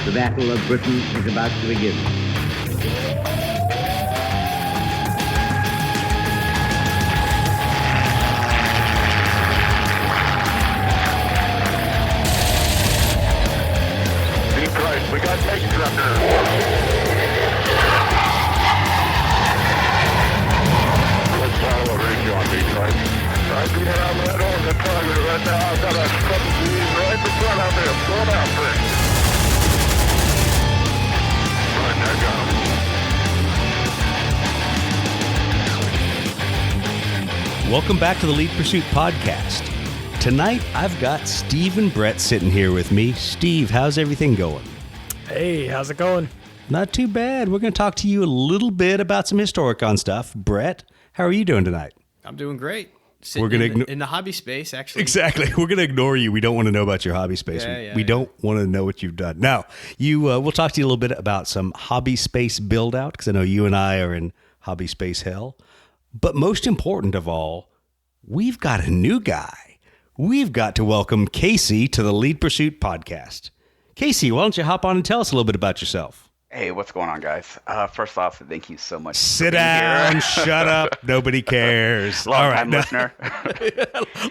The Battle of Britain is about to begin. We got tanks up there. Let's follow a range on Detroit. I do not have that on the target right now. I've got a couple of these right in front of me. I'm going after it. Right there, got him. Welcome back to the Lead Pursuit Podcast. Tonight, I've got Steve and Brett sitting here with me. Steve, how's everything going? Hey, how's it going? Not too bad. We're going to talk to you a little bit about some Historicon stuff. Brett, how are you doing tonight? I'm doing great. We're going in the hobby space, actually. Exactly. We're going to ignore you. We don't want to know about your hobby space. We don't want to know what you've done. Now, we'll talk to you a little bit about some hobby space build out, because I know you and I are in hobby space hell. But most important of all, we've got a new guy. We've got to welcome Casey to the Lead Pursuit Podcast. Casey, why don't you hop on and tell us a little bit about yourself? Hey, what's going on, guys? First off, thank you so much. Sit down, shut up. Nobody cares. Long-time listener.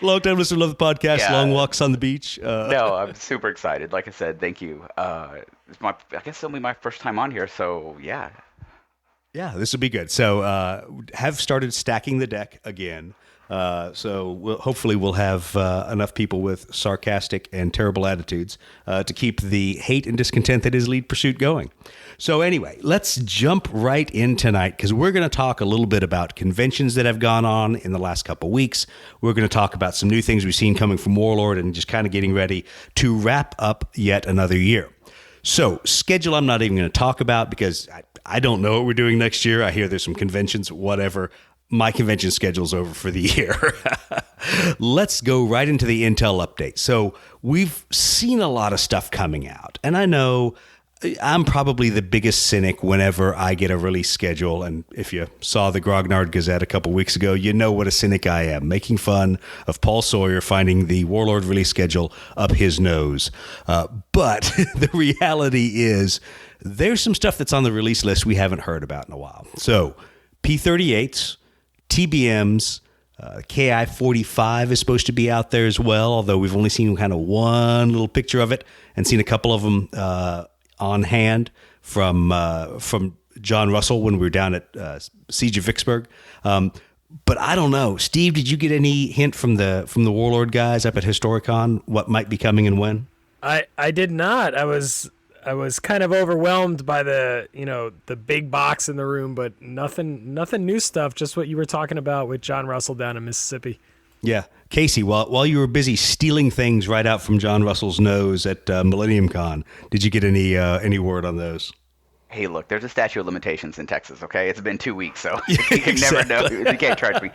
Long-time listener, love the podcast, Yeah. long walks on the beach. No, I'm super excited. Like I said, thank you. It's I guess it'll be my first time on here, so yeah. Yeah, this will be good. So have started stacking the deck again. Hopefully we'll have enough people with sarcastic and terrible attitudes to keep the hate and discontent that is Lead Pursuit going. So anyway, let's jump right in tonight, because we're going to talk a little bit about conventions that have gone on in the last couple of weeks. We're going to talk about some new things we've seen coming from Warlord and just kind of getting ready to wrap up yet another year. So schedule I'm not even going to talk about, because I don't know what we're doing next year. I hear there's some conventions, whatever. My convention schedule's over for the year. Let's go right into the Intel update. So we've seen a lot of stuff coming out, and I know I'm probably the biggest cynic whenever I get a release schedule. And if you saw the Grognard Gazette a couple weeks ago, you know what a cynic I am, making fun of Paul Sawyer finding the Warlord release schedule up his nose. But the reality is there's some stuff that's on the release list we haven't heard about in a while. So P38s, TBMs, KI-45 is supposed to be out there as well, although we've only seen kind of one little picture of it and seen a couple of them on hand from Jon Russell when we were down at Siege of Vicksburg. But I don't know. Steve, did you get any hint from the Warlord guys up at Historicon what might be coming and when? I did not. I was kind of overwhelmed by the big box in the room, but nothing new stuff, just what you were talking about with Jon Russell down in Mississippi. Yeah. Casey, while you were busy stealing things right out from Jon Russell's nose at MilleniumCon, did you get any word on those? Hey, look, there's a statute of limitations in Texas, okay? It's been 2 weeks, so you can never know. You can't charge me.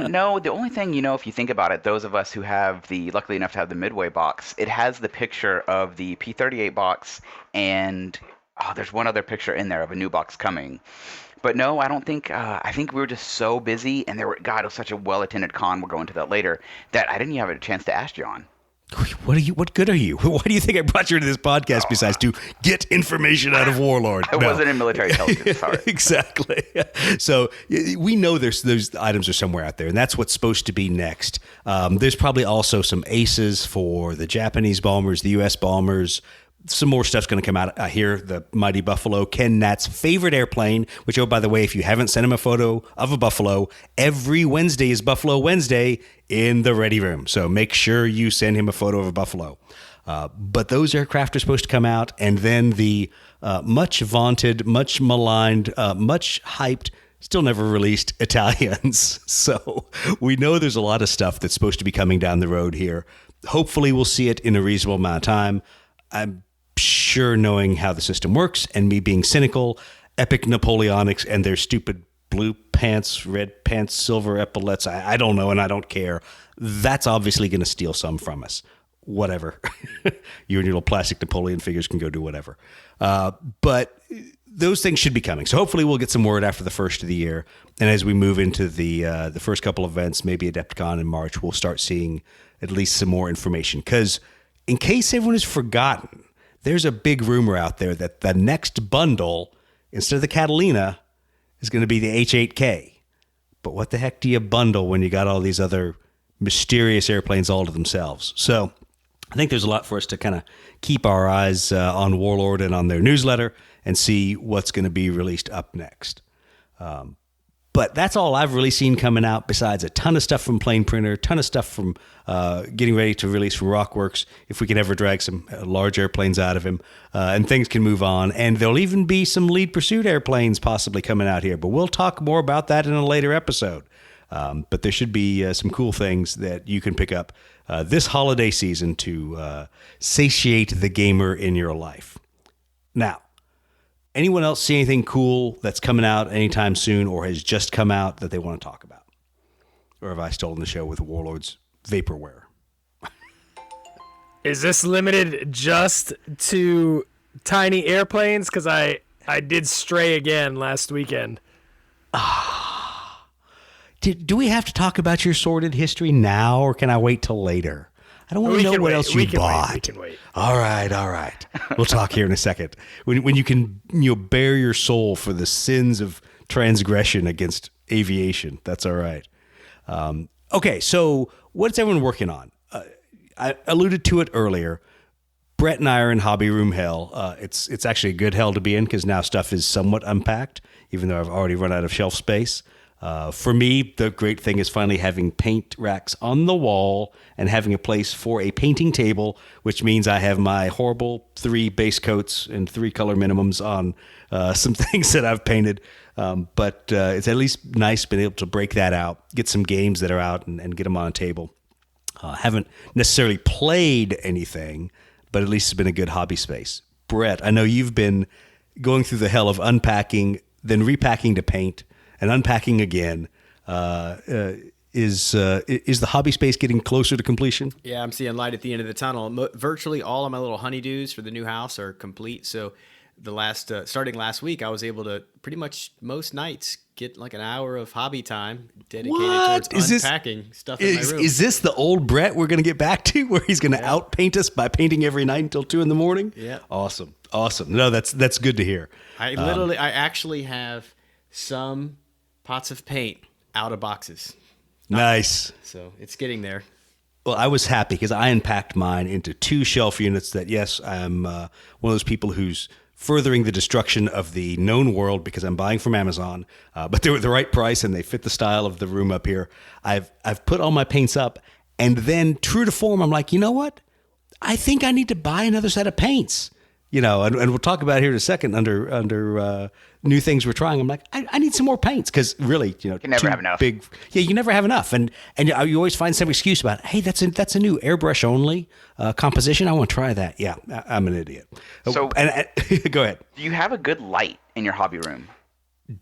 No, the only thing, if you think about it, those of us who have luckily enough to have the Midway box, it has the picture of the P38 box, and there's one other picture in there of a new box coming. But no, I don't think, I think we were just so busy, and it was such a well-attended con, we'll go into that later, that I didn't even have a chance to ask John. What good are you? Why do you think I brought you into this podcast besides to get information out of Warlord? I wasn't in military intelligence, sorry. Exactly. So we know those items are somewhere out there, and that's what's supposed to be next. There's probably also some aces for the Japanese bombers, the U.S. bombers. Some more stuff's going to come out. I hear the Mighty Buffalo, Ken Nat's favorite airplane, which, oh, by the way, if you haven't sent him a photo of a Buffalo, every Wednesday is Buffalo Wednesday in the Ready Room. So make sure you send him a photo of a Buffalo. But those aircraft are supposed to come out. And then the much vaunted, much maligned, much hyped, still never released Italians. So we know there's a lot of stuff that's supposed to be coming down the road here. Hopefully we'll see it in a reasonable amount of time. I'm sure, knowing how the system works and me being cynical, Epic Napoleonics and their stupid blue pants, red pants, silver epaulets, I don't know, and I don't care. That's obviously going to steal some from us. Whatever. You and your little plastic Napoleon figures can go do whatever. But those things should be coming. So hopefully we'll get some word after the first of the year. And as we move into the first couple of events, maybe Adepticon in March, we'll start seeing at least some more information. Because in case everyone has forgotten, there's a big rumor out there that the next bundle, instead of the Catalina, is going to be the H-8K. But what the heck do you bundle when you got all these other mysterious airplanes all to themselves? So I think there's a lot for us to kind of keep our eyes on Warlord and on their newsletter and see what's going to be released up next. But that's all I've really seen coming out, besides a ton of stuff from Plane Printer, a ton of stuff from getting ready to release from Rockworks, if we can ever drag some large airplanes out of him, and things can move on. And there'll even be some lead pursuit airplanes possibly coming out here, but we'll talk more about that in a later episode. But there should be some cool things that you can pick up this holiday season to satiate the gamer in your life. Now, anyone else see anything cool that's coming out anytime soon or has just come out that they want to talk about? Or have I stolen the show with Warlord's vaporware? Is this limited just to tiny airplanes? Because I did stray again last weekend. Do we have to talk about your sordid history now, or can I wait till later? I don't want to know what else you bought. We can wait. All right. We'll talk here in a second. When you can bare your soul for the sins of transgression against aviation, that's all right. Okay, so what's everyone working on? I alluded to it earlier. Brett and I are in hobby room hell. It's actually a good hell to be in because now stuff is somewhat unpacked, even though I've already run out of shelf space. For me, the great thing is finally having paint racks on the wall and having a place for a painting table, which means I have my horrible 3 base coats and 3 color minimums on some things that I've painted. But it's at least nice being able to break that out, get some games that are out and get them on a table. Haven't necessarily played anything, but at least it's been a good hobby space. Brett, I know you've been going through the hell of unpacking, then repacking to paint, and unpacking again. Is the hobby space getting closer to completion? Yeah, I'm seeing light at the end of the tunnel. Virtually all of my little honeydews for the new house are complete. So starting last week, I was able to pretty much most nights get like an hour of hobby time dedicated towards unpacking stuff in my room. Is this the old Brett we're going to get back to, where he's going to outpaint us by painting every night until 2 a.m? Yeah. Awesome. No, that's good to hear. I actually have some pots of paint out of boxes. Nice. So it's getting there. Well, I was happy because I unpacked mine into 2 shelf units that, yes, I'm one of those people who's furthering the destruction of the known world because I'm buying from Amazon, but they were the right price and they fit the style of the room up here. I've put all my paints up, and then true to form, I'm like, you know what? I think I need to buy another set of paints. And we'll talk about it here in a second under new things we're trying. I'm like, I need some more paints because really, you can never have enough. You can never have enough, and you always find some excuse about, hey, that's a new airbrush only composition. I want to try that. Yeah, I'm an idiot. So go ahead. Do you have a good light in your hobby room?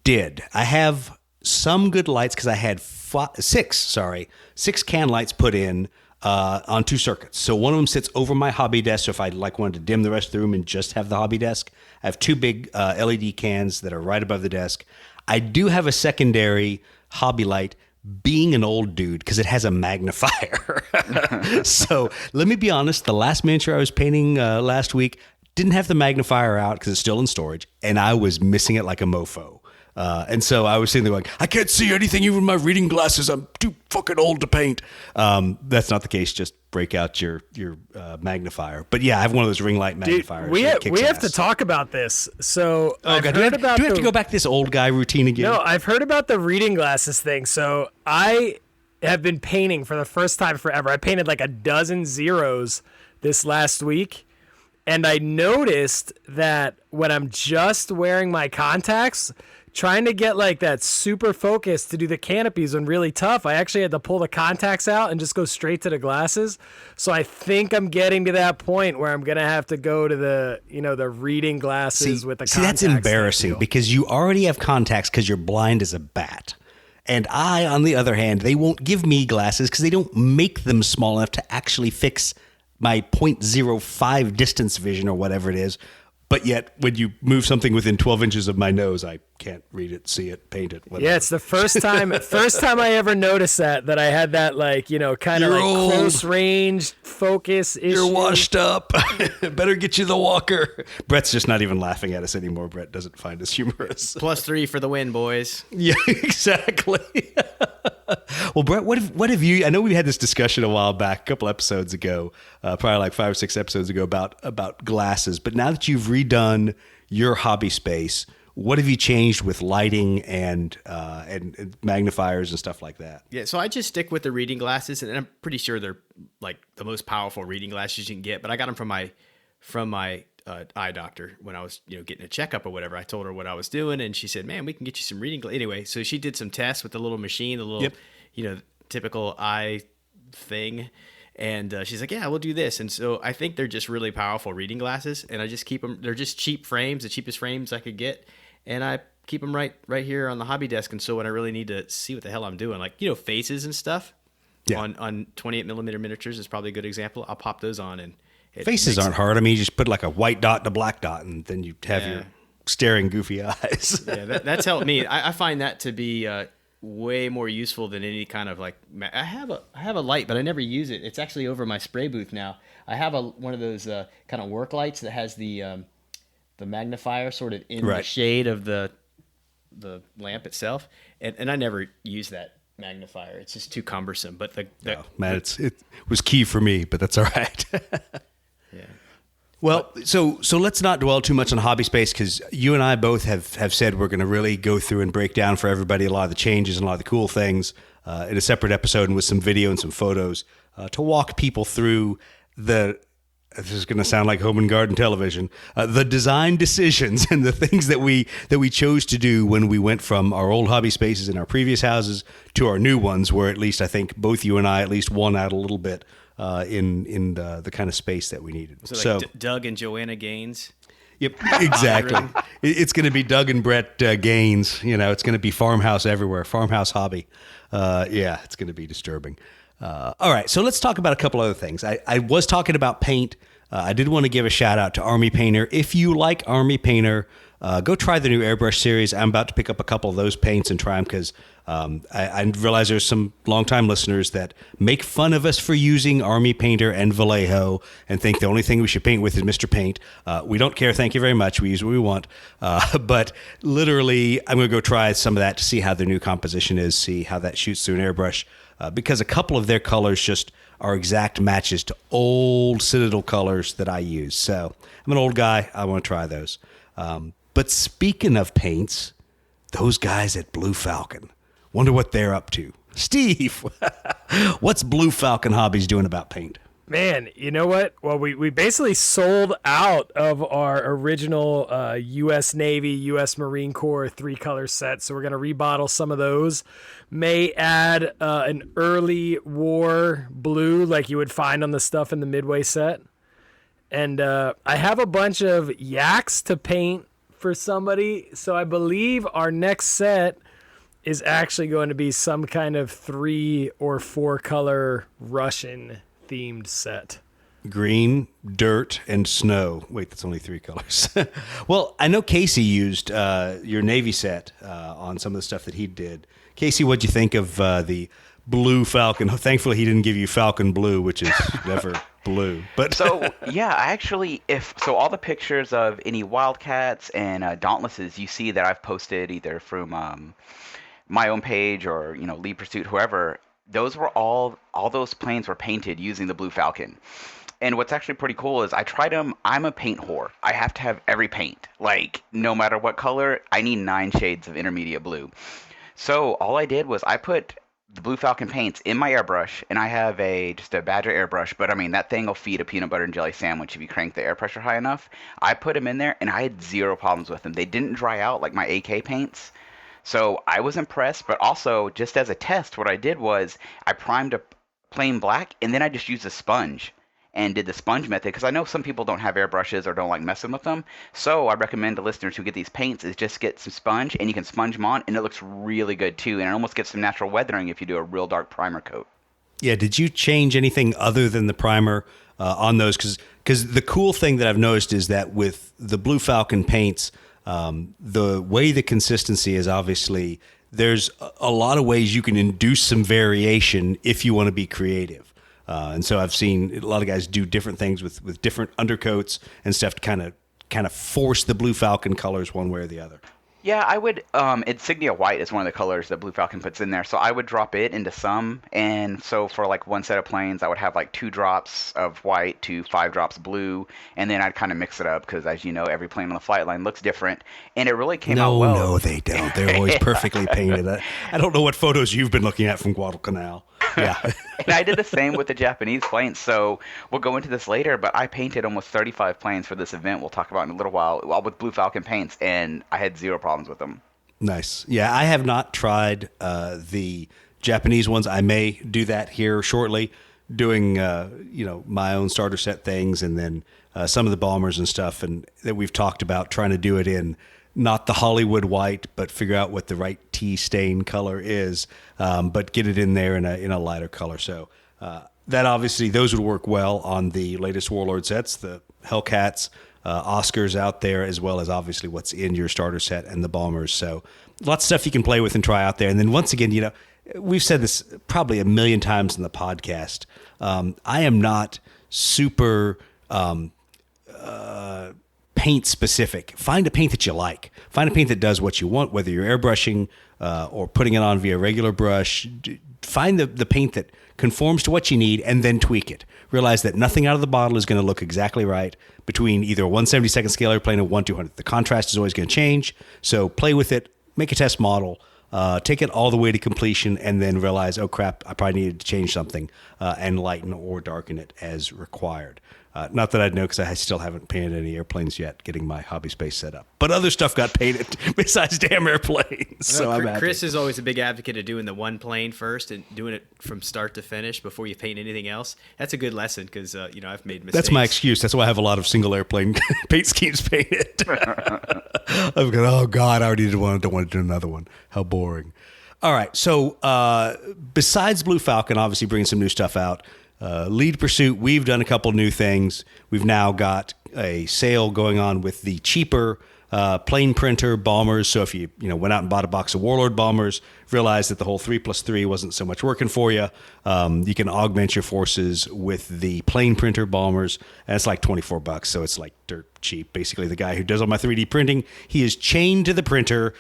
I have some good lights because I had 6 can lights put in. On 2 circuits. So one of them sits over my hobby desk. So if I wanted to dim the rest of the room and just have the hobby desk, I have 2 big LED cans that are right above the desk. I do have a secondary hobby light, being an old dude, because it has a magnifier. So let me be honest. The last miniature I was painting last week didn't have the magnifier out because it's still in storage, and I was missing it like a mofo. And so I was sitting there going, I can't see anything even with my reading glasses. I'm too fucking old to paint. That's not the case. Just break out your magnifier. But yeah, I have one of those ring light magnifiers. Dude, we have to talk about this. So do we have to go back to this old guy routine again? No, I've heard about the reading glasses thing. So I have been painting for the first time forever. I painted like a dozen zeros this last week. And I noticed that when I'm just wearing my contacts, trying to get like that super focus to do the canopies when really tough, I actually had to pull the contacts out and just go straight to the glasses. So I think I'm getting to that point where I'm going to have to go to the reading glasses with the contacts. See, that's embarrassing because you already have contacts because you're blind as a bat. And I, on the other hand, they won't give me glasses because they don't make them small enough to actually fix my 0.05 distance vision or whatever it is. But yet, when you move something within 12 inches of my nose, I can't read it, see it, paint it, whatever. Yeah, it's the first time I ever noticed that I had that, like, you know, kind of like old. close range focus issue. You're washed up. Better get you the walker. Brett's just not even laughing at us anymore. Brett doesn't find us humorous. +3 for the win, boys. Yeah, exactly. Well, Brett, what have you? I know we had this discussion a while back, a couple episodes ago, probably like 5 or 6 episodes ago, about glasses. But now that you've redone your hobby space, what have you changed with lighting and magnifiers and stuff like that? Yeah, so I just stick with the reading glasses, and I'm pretty sure they're like the most powerful reading glasses you can get. But I got them from my eye doctor when I was, you know, getting a checkup or whatever. I told her what I was doing, and she said, "Man, we can get you some reading glasses." Anyway, so she did some tests with the little machine, the little, you know, typical eye thing. And she's like, "Yeah, we'll do this." And so I think they're just really powerful reading glasses, and I just keep them. They're just cheap frames, the cheapest frames I could get, and I keep them right here on the hobby desk. And so when I really need to see what the hell I'm doing, like, you know, faces and stuff on 28 millimeter miniatures is probably a good example. I'll pop those on, and faces aren't hard. I mean, you just put like a white dot and a black dot, and then you have your staring goofy eyes. Yeah, that's helped me. I find that to be way more useful than any kind of like. I have a light, but I never use it. It's actually over my spray booth now. I have one of those kind of work lights that has the magnifier sort of in the shade of the lamp itself, and I never use that magnifier. It's just too cumbersome. But it was key for me, but that's all right. Yeah. Well, so let's not dwell too much on hobby space, because you and I both have said we're going to really go through and break down for everybody a lot of the changes and a lot of the cool things in a separate episode, and with some video and some photos to walk people through this is going to sound like home and garden television, the design decisions and the things that we chose to do when we went from our old hobby spaces in our previous houses to our new ones, where at least I think both you and I at least won out a little bit in the kind of space that we needed. So Doug and Joanna Gaines. Yep, exactly. It's going to be Doug and Brett Gaines. You know, it's going to be farmhouse everywhere, farmhouse hobby. Yeah, it's going to be disturbing. All right, so let's talk about a couple other things. I was talking about paint. I did want to give a shout out to Army Painter. If you like Army Painter, go try the new Airbrush series. I'm about to pick up a couple of those paints and try them, because I realize there's some longtime listeners that make fun of us for using Army Painter and Vallejo and think the only thing we should paint with is Mr. Paint. We don't care. Thank you very much. We use what we want. But literally, I'm going to go try some of that to see how their new composition is, see how that shoots through an airbrush, because a couple of their colors just are exact matches to old Citadel colors that I use. So I'm an old guy. I want to try those. But speaking of paints, those guys at Blue Falcon, wonder what they're up to. Steve, what's Blue Falcon Hobbies doing about paint? Man, you know what? Well, we basically sold out of our original U.S. Navy, U.S. Marine Corps 3-color set, so we're going to rebottle some of those. May add an early war blue like you would find on the stuff in the Midway set. And I have a bunch of yaks to paint for somebody, so I believe our next set is actually going to be some kind of 3 or 4 color Russian themed set. Green, dirt, and snow. Wait, that's only 3 colors. Well, I know Casey used your Navy set on some of the stuff that he did. Casey, what'd you think of the Blue Falcon? Thankfully, he didn't give you Falcon Blue, which is never blue. But So yeah, I actually, all the pictures of any Wildcats and Dauntlesses you see that I've posted either from my own page or Lead Pursuit, whoever, those were all those planes were painted using the Blue Falcon. And what's actually pretty cool is I tried them. I'm a paint whore. I have to have every paint. Like, no matter what color, I need 9 shades of intermediate blue. So all I did was I put the Blue Falcon paints in my airbrush, and I have just a Badger airbrush, but I mean, that thing will feed a peanut butter and jelly sandwich if you crank the air pressure high enough. I put them in there, and I had 0 problems with them. They didn't dry out like my AK paints. So I was impressed, but also, just as a test, what I did was I primed a plain black, and then I just used a sponge and did the sponge method, because I know some people don't have airbrushes or don't like messing with them. So I recommend to listeners who get these paints is just get some sponge, and you can sponge them on, and it looks really good too, and it almost gets some natural weathering if you do a real dark primer coat. Yeah, did you change anything other than the primer on those? Because the cool thing that I've noticed is that with the Blue Falcon paints, The way the consistency is, obviously, there's a lot of ways you can induce some variation if you want to be creative. And so I've seen a lot of guys do different things with different undercoats and stuff to kind of force the Blue Falcon colors one way or the other. Yeah, I would. Insignia white is one of the colors that Blue Falcon puts in there, so I would drop it into some. And so for like one set of planes, I would have like 2 drops of white to 5 drops blue, and then I'd kind of mix it up because, as you know, every plane on the flight line looks different, and it really came out well. No, they don't. They're always perfectly painted. I don't know what photos you've been looking at from Guadalcanal. Yeah. And I did the same with the Japanese planes. So we'll go into this later, but I painted almost 35 planes for this event we'll talk about in a little while, with Blue Falcon paints, and I had 0 problems with them. Nice. Yeah, I have not tried the Japanese ones. I may do that here shortly, doing my own starter set things, and then some of the bombers and stuff, and that we've talked about trying to do it in not the Hollywood white, but figure out what the right tea stain color is, but get it in there in a lighter color. So that obviously, those would work well on the latest Warlord sets, the Hellcats, Oscars out there, as well as obviously what's in your starter set and the bombers. So lots of stuff you can play with and try out there. And then once again, we've said this probably a million times in the podcast. I am not super paint specific. Find a paint that you like. Find a paint that does what you want, whether you're airbrushing or putting it on via regular brush. Find the paint that conforms to what you need and then tweak it. Realize that nothing out of the bottle is going to look exactly right between either a 1/72nd scale airplane and 1/200. The contrast is always going to change. So play with it, make a test model, take it all the way to completion, and then realize, oh crap, I probably needed to change something and lighten or darken it as required. Not that I'd know, because I still haven't painted any airplanes yet, getting my hobby space set up. But other stuff got painted besides damn airplanes. So I'm happy. Chris is always a big advocate of doing the one plane first and doing it from start to finish before you paint anything else. That's a good lesson because, I've made mistakes. That's my excuse. That's why I have a lot of single airplane paint schemes painted. I've got, oh God, I already did one. I don't want to do another one. How boring. All right. So besides Blue Falcon, obviously bringing some new stuff out, Lead Pursuit, we've done a couple new things. We've now got a sale going on with the cheaper plane printer bombers. So if you went out and bought a box of Warlord bombers, realized that the whole 3+3 wasn't so much working for you, you can augment your forces with the plane printer bombers, and it's like $24. So it's like dirt cheap. Basically, the guy who does all my 3D printing, he is chained to the printer,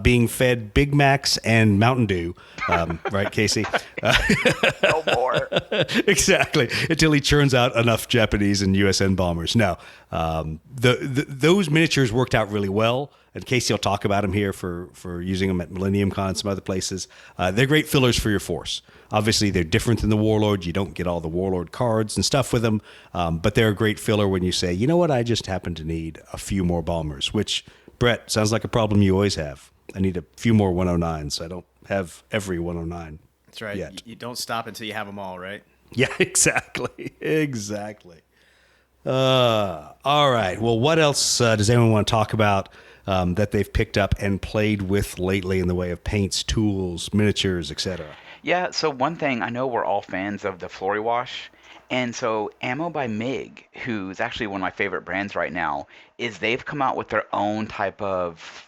being fed Big Macs and Mountain Dew. Right, Casey? No more. Exactly. Until he churns out enough Japanese and USN bombers. Now, those miniatures worked out really well. And Casey will talk about them here for using them at MilleniumCon and some other places. They're great fillers for your force. Obviously, they're different than the Warlord. You don't get all the Warlord cards and stuff with them, but they're a great filler when you say, you know what, I just happen to need a few more bombers, which, Brett, sounds like a problem you always have. I need a few more 109s. I don't have every 109. That's right. Yet. You don't stop until you have them all, right? Yeah, exactly. Exactly. All right. Well, what else does anyone want to talk about that they've picked up and played with lately in the way of paints, tools, miniatures, etc.? Yeah, so one thing, I know we're all fans of the Flory Wash, and so Ammo by MiG, who's actually one of my favorite brands right now, they've come out with their own type of,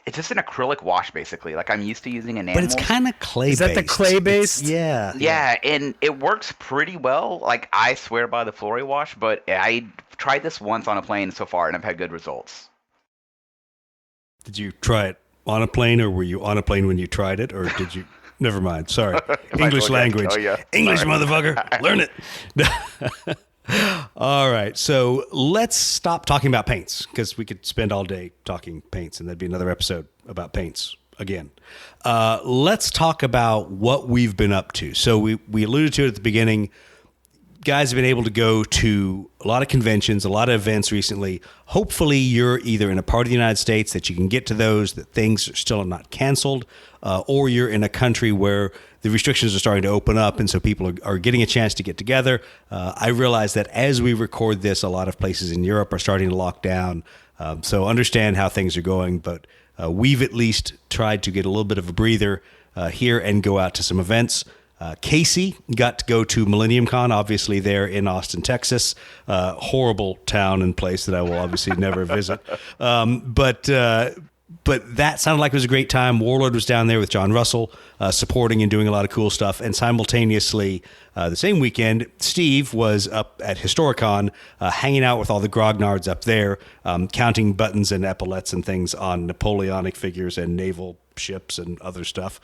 it's just an acrylic wash, basically. Like, I'm used to using enamel. But it's kind of clay-based. Is that the clay-based? Yeah. Yeah, and it works pretty well. Like, I swear by the Flory Wash, but I tried this once on a plane so far, and I've had good results. Did you try it on a plane, or were you on a plane when you tried it, or did you? Never mind. Sorry. English language. Oh, yeah. English, motherfucker. Learn it. All right. So let's stop talking about paints, because we could spend all day talking paints, and that'd be another episode about paints again. Let's talk about what we've been up to. So we alluded to it at the beginning. Guys have been able to go to a lot of conventions, a lot of events recently. Hopefully you're either in a part of the United States that you can get to those, that things are still not canceled, or you're in a country where the restrictions are starting to open up, and so people are getting a chance to get together. I realize that as we record this, a lot of places in Europe are starting to lock down, so understand how things are going, but we've at least tried to get a little bit of a breather here and go out to some events. Casey got to go to MilleniumCon, obviously there in Austin, Texas. Horrible town and place that I will obviously never visit. But that sounded like it was a great time. Warlord was down there with Jon Russell, supporting and doing a lot of cool stuff. And simultaneously, the same weekend, Steve was up at Historicon, hanging out with all the grognards up there, counting buttons and epaulets and things on Napoleonic figures and naval ships and other stuff.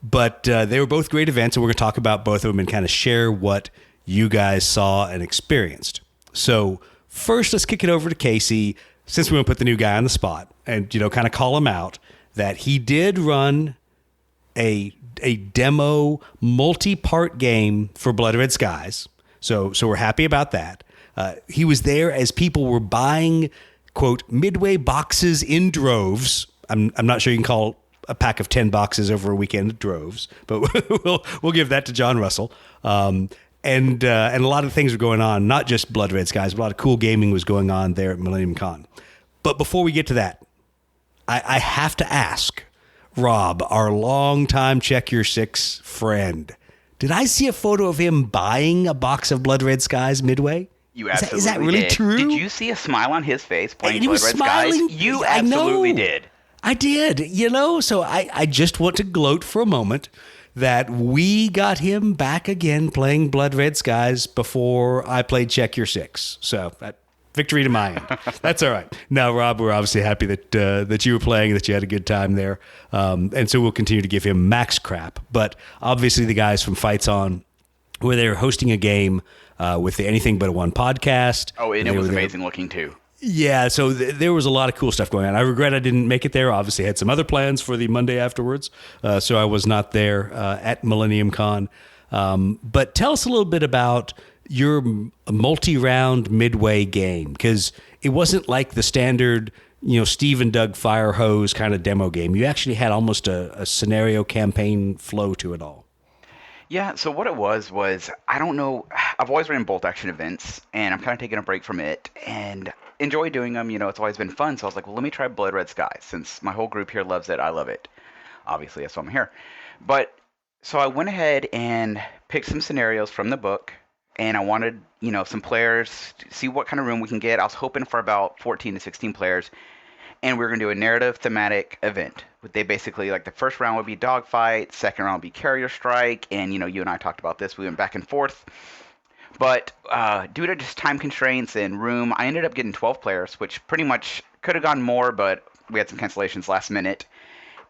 But they were both great events, and we're going to talk about both of them and kind of share what you guys saw and experienced. So first, let's kick it over to Casey, since we want to put the new guy on the spot and, kind of call him out, that he did run a demo multi-part game for Blood Red Skies. So we're happy about that. He was there as people were buying, quote, Midway boxes in droves. I'm not sure you can call a pack of 10 boxes over a weekend droves, but we'll give that to Jon Russell. And a lot of things were going on, not just Blood Red Skies, but a lot of cool gaming was going on there at MilleniumCon. But before we get to that, I have to ask Rob, our longtime Check Your Six friend, did I see a photo of him buying a box of Blood Red Skies Midway? You absolutely is that really did. true? Did you see a smile on his face playing He Blood was Red smiling. Skies? You I absolutely know. did. I did, so I just want to gloat for a moment that we got him back again playing Blood Red Skies before I played Check Your Six. So that victory to my end. That's all right. Now, Rob, we're obviously happy that you were playing, that you had a good time there. And so we'll continue to give him max crap. But obviously the guys from Fights On were there hosting a game with the Anything But a One podcast. Oh, and it was amazing looking too. Yeah, so there was a lot of cool stuff going on. I regret I didn't make it there. Obviously, I had some other plans for the Monday afterwards, so I was not there at MilleniumCon. But tell us a little bit about your multi-round Midway game, because it wasn't like the standard, Steve and Doug fire hose kind of demo game. You actually had almost a scenario campaign flow to it all. Yeah, so what it was I don't know. I've always ran bolt action events, and I'm kind of taking a break from it, and enjoy doing them. It's always been fun. So I was like, well, let me try Blood Red Skies. Since my whole group here loves it, I love it. Obviously, that's why I'm here. But so I went ahead and picked some scenarios from the book, and I wanted, some players to see what kind of room we can get. I was hoping for about 14 to 16 players, and we were going to do a narrative thematic event. They basically, like, the first round would be dogfight, second round would be carrier strike, and, you and I talked about this. We went back and forth. But due to just time constraints and room, I ended up getting 12 players, which pretty much could have gone more, but we had some cancellations last minute.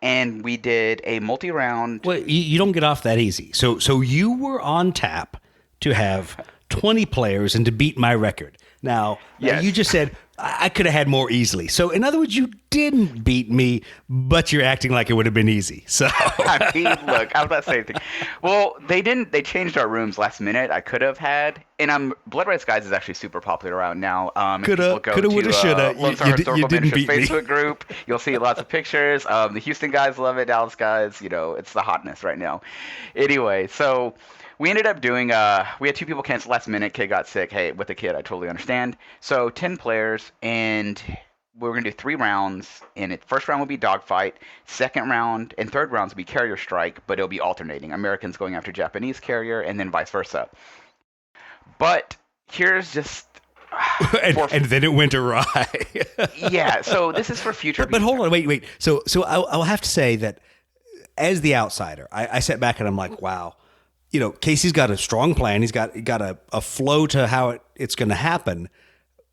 And we did a multi-round. Well, you don't get off that easy. So you were on tap to have 20 players and to beat my record. Now, Yes. you just said I could have had more easily. So in other words, you didn't beat me, but you're acting like it would have been easy. So I mean, look, I was about to say anything. Well, they didn't. They changed our rooms last minute. I could have had, and Blood Red Skies is actually super popular around now. Coulda, woulda, shoulda. Lone Star Historical You didn't Miniatures beat me. Facebook group. You'll see lots of pictures. The Houston guys love it. Dallas guys, it's the hotness right now. Anyway, so we ended up doing, we had 2 people cancel last minute. Kid got sick. Hey, with the kid, I totally understand. So 10 players, and we were going to do 3 rounds. And the first round would be dogfight. Second round and third rounds would be carrier strike, but it'll be alternating. Americans going after Japanese carrier, and then vice versa. But here's just... and then it went awry. Yeah, so this is for future... But hold on, wait. So I'll have to say that as the outsider, I sat back and I'm like, wow. Casey's got a strong plan. He's got a flow to how it's going to happen.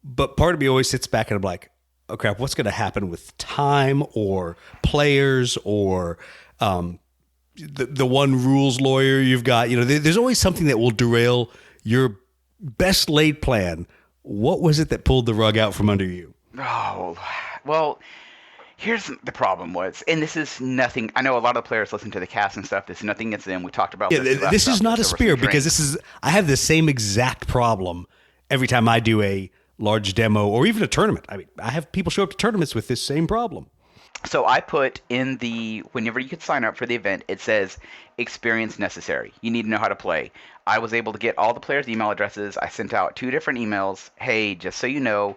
But part of me always sits back and I'm like, oh crap, what's going to happen with time or players or the one rules lawyer you've got? There's always something that will derail your best laid plan. What was it that pulled the rug out from under you? Oh, well... Here's the problem was, and this is nothing. I know a lot of the players listen to the cast and stuff. This is nothing against them. We talked about this is not a spear because I have the same exact problem every time I do a large demo or even a tournament. I mean, I have people show up to tournaments with this same problem. So I put in whenever you could sign up for the event, it says experience necessary. You need to know how to play. I was able to get all the players' email addresses. I sent out 2 different emails. Hey, just so you know,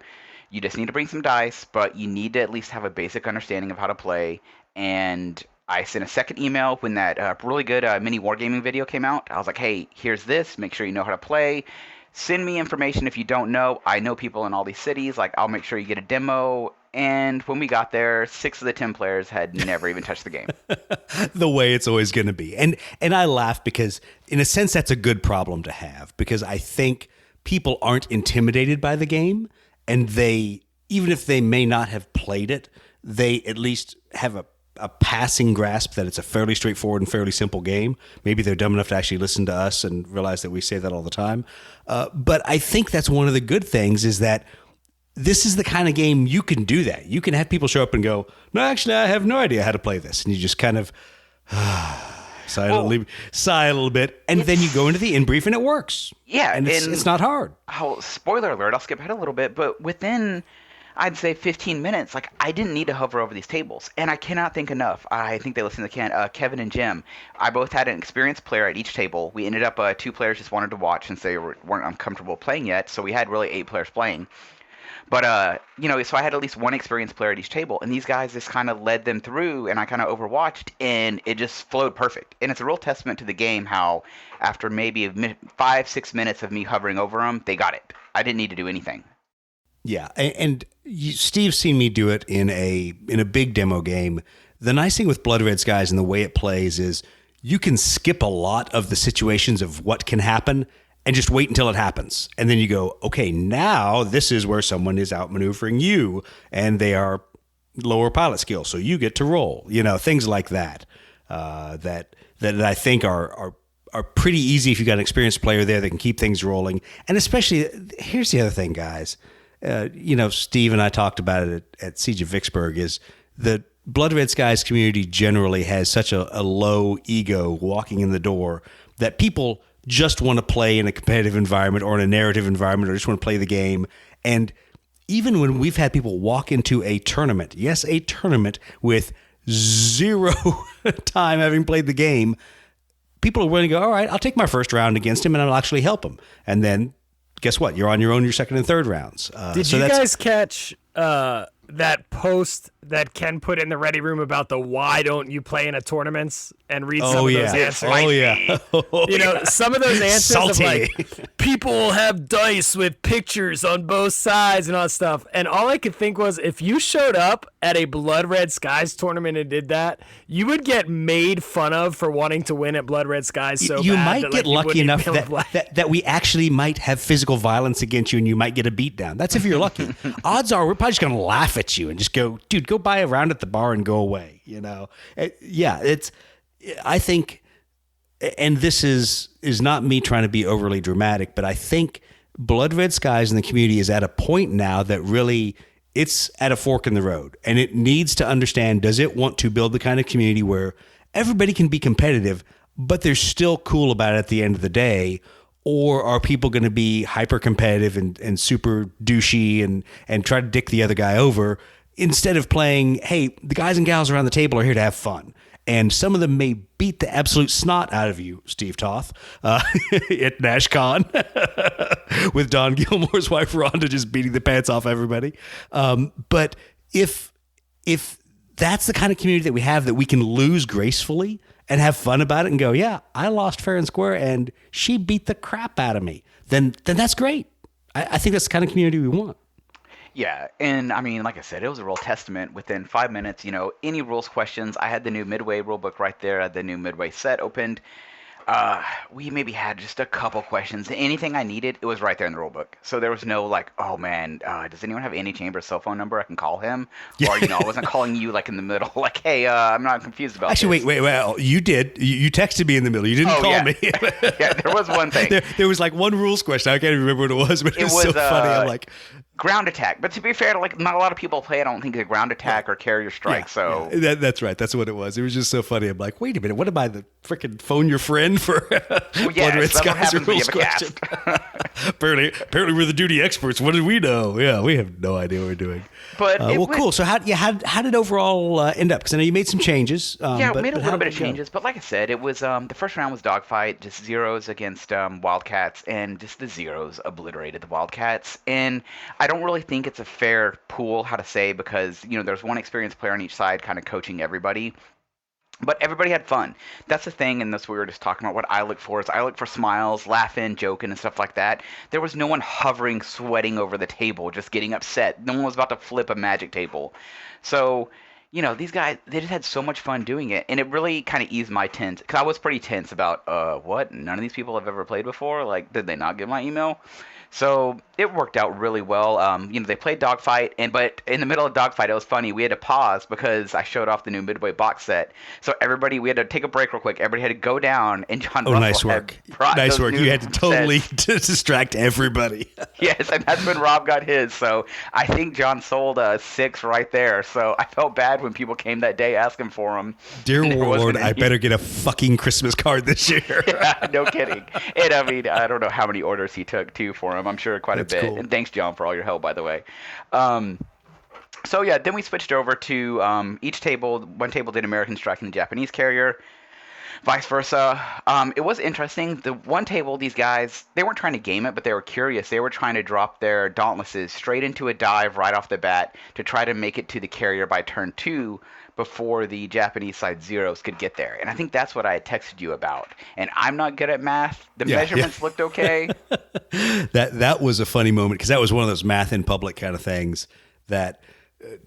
you just need to bring some dice, but you need to at least have a basic understanding of how to play. And I sent a second email when that really good mini wargaming video came out. I was like, hey, here's this. Make sure you know how to play. Send me information if you don't know. I know people in all these cities. Like, I'll make sure you get a demo. And when we got there, 6 of the 10 players had never even touched the game. The way it's always going to be. And I laugh because, in a sense, that's a good problem to have, because I think people aren't intimidated by the game, and they, even if they may not have played it, they at least have a passing grasp that it's a fairly straightforward and fairly simple game. Maybe they're dumb enough to actually listen to us and realize that we say that all the time. But I think that's one of the good things, is that this is the kind of game you can do that. You can have people show up and go, no, actually, I have no idea how to play this. And you just kind of sigh a little bit, and then you go into the in-brief and it works. Yeah. And it's not hard. Spoiler alert, I'll skip ahead a little bit, but within, I'd say 15 minutes, like, I didn't need to hover over these tables. And I cannot thank enough. I think they listen to Kevin and Jim. I both had an experienced player at each table. We ended up 2 players just wanted to watch since they weren't uncomfortable playing yet. So we had really 8 players playing. But, so I had at least one experienced player at each table, and these guys just kind of led them through, and I kind of overwatched, and it just flowed perfect. And it's a real testament to the game how, after maybe 5-6 minutes of me hovering over them, they got it. I didn't need to do anything. Yeah, and Steve's seen me do it in a big demo game. The nice thing with Blood Red Skies and the way it plays is you can skip a lot of the situations of what can happen and just wait until it happens. And then you go, okay, now this is where someone is outmaneuvering you, and they are lower pilot skill, so you get to roll. Things like that, that I think are pretty easy if you got an experienced player there that can keep things rolling. And especially, here's the other thing, guys. Steve and I talked about it at Siege of Vicksburg, is the Blood Red Skies community generally has such a low ego walking in the door that people just want to play in a competitive environment or in a narrative environment, or just want to play the game. And even when we've had people walk into a tournament, yes, a tournament with 0 time having played the game, people are willing to go, all right, I'll take my first round against him and I'll actually help him. And then guess what? You're on your own your second and third rounds. Did you guys catch that post that Ken put in the Ready Room about the why don't you play in a tournaments, and read some of those answers? Some of those answers Salty. of like, people will have dice with pictures on both sides and all that stuff. And all I could think was, if you showed up at a Blood Red Skies tournament and did that, you would get made fun of for wanting to win at Blood Red Skies so you bad might that, get like, lucky enough that we actually might have physical violence against you, and you might get a beat down. That's if you're lucky. Odds are we're probably just going to laugh at you and just go, dude, go buy a round at the bar and go away. I think, and this is not me trying to be overly dramatic, but I think Blood Red Skies in the community is at a point now that really it's at a fork in the road, and it needs to understand, does it want to build the kind of community where everybody can be competitive, but they're still cool about it at the end of the day? Or are people going to be hyper competitive and super douchey and try to dick the other guy over, instead of playing, hey, the guys and gals around the table are here to have fun. And some of them may beat the absolute snot out of you, Steve Toth, at NashCon, with Don Gilmore's wife Rhonda just beating the pants off everybody. But if that's the kind of community that we have, that we can lose gracefully and have fun about it and go, yeah, I lost fair and square and she beat the crap out of me, then that's great. I think that's the kind of community we want. Yeah, and I mean, like I said, it was a real testament. Within 5 minutes, any rules questions, I had the new Midway rulebook right there. I had the new Midway set opened. We maybe had just a couple questions. Anything I needed, it was right there in the rulebook. So there was no like, oh man, does anyone have Andy Chambers' cell phone number? I can call him. Or, I wasn't calling you like in the middle, like, hey, I'm not confused about Actually, this. wait. You did. You texted me in the middle. You didn't call me. Yeah, there was one thing. There was like one rules question. I can't even remember what it was, but it was so funny. I'm like, ground attack. But to be fair, like, not a lot of people play, I don't think, a ground attack or carrier strike. That's right. That's what it was. It was just so funny. I'm like, wait a minute. What am I, the freaking phone your friend for Blood Red Skies rules question? apparently we're the duty experts. What did we know? Yeah, we have no idea what we're doing. But cool. So how did overall end up? Because I know you made some changes. We made a little bit of changes. But like I said, it was the first round was dogfight, just zeros against Wildcats, and just the zeros obliterated the Wildcats. And I don't really think it's a fair pool, how to say, because there's one experienced player on each side kind of coaching everybody. But everybody had fun. That's the thing, and that's what we were just talking about. What I look for is I look for smiles, laughing, joking, and stuff like that. There was no one hovering, sweating over the table, just getting upset. No one was about to flip a magic table. So, these guys, they just had so much fun doing it, and it really kind of eased my tense. Because I was pretty tense about, what? None of these people have ever played before? Like, did they not get my email? So it worked out really well. They played Dogfight, but in the middle of Dogfight, it was funny. We had to pause because I showed off the new Midway box set. So we had to take a break real quick. Everybody had to go down, and Jon Russell nice work. had brought Nice those work. new You had to totally sets. distract everybody. Yes, and that's when Rob got his. So I think John sold 6 right there. So I felt bad when people came that day asking for them. Dear Warlord, I better get a fucking Christmas card this year. Yeah, no kidding. And I mean, I don't know how many orders he took too for him. I'm sure quite That's a bit. cool. And thanks, John, for all your help, by the way. So yeah, then we switched over to one table did American striking the Japanese carrier, vice versa. It was interesting. The one table, these guys, they weren't trying to game it, but they were curious. They were trying to drop their dauntlesses straight into a dive right off the bat to try to make it to the carrier by turn 2 before the Japanese side zeros could get there. And I think that's what I had texted you about. And I'm not good at math. The measurements looked okay. That was a funny moment because that was one of those math in public kind of things that,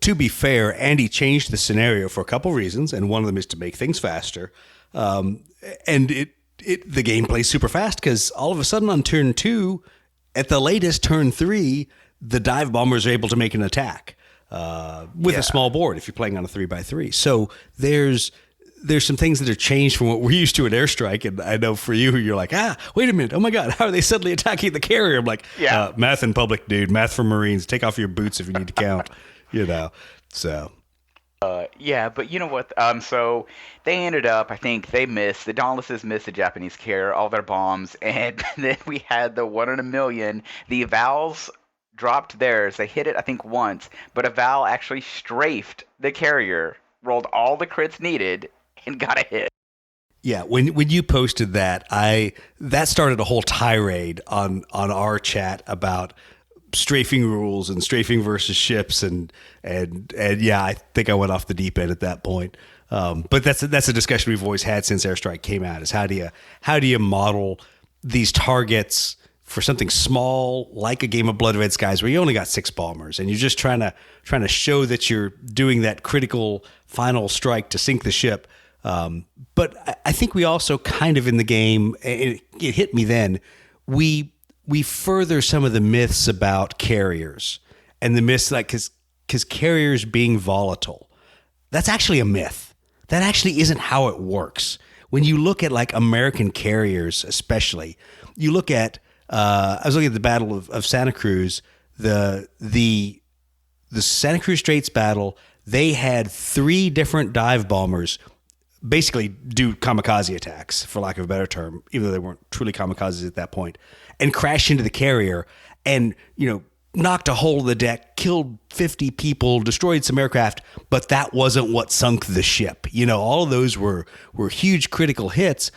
to be fair, Andy changed the scenario for a couple reasons, and one of them is to make things faster. And the game plays super fast because all of a sudden on turn 2, at the latest turn 3, the dive bombers are able to make an attack with a small board if you're playing on a 3x3. So there's some things that are changed from what we're used to at Airstrike. And I know for you, you're like, wait a minute. Oh my God, how are they suddenly attacking the carrier? I'm like, math in public, dude, math for Marines. Take off your boots if you need to count, so. Yeah, but you know what? So they ended up, I think the Dauntlesses missed the Japanese carrier, all their bombs, and then we had the 1 in a million. The Vals dropped theirs. They hit it, I think, once, but a Val actually strafed the carrier, rolled all the crits needed, and got a hit. Yeah, when you posted that, that started a whole tirade on our chat about strafing rules and strafing versus ships and yeah, I think I went off the deep end at that point. But that's a discussion we've always had since Airstrike came out, is how do you model these targets for something small like a game of Blood Red Skies where you only got 6 bombers and you're just trying to show that you're doing that critical final strike to sink the ship. But I think we also kind of in the game, it hit me then, we further some of the myths about carriers and the myths because carriers being volatile. That's actually a myth. That actually isn't how it works. When you look at like American carriers, especially, you look at, I was looking at the Battle of Santa Cruz, the Santa Cruz Straits battle, they had 3 different dive bombers basically do kamikaze attacks, for lack of a better term, even though they weren't truly kamikazes at that point, and crash into the carrier and, knocked a hole in the deck, killed 50 people, destroyed some aircraft, but that wasn't what sunk the ship. All of those were huge critical hits,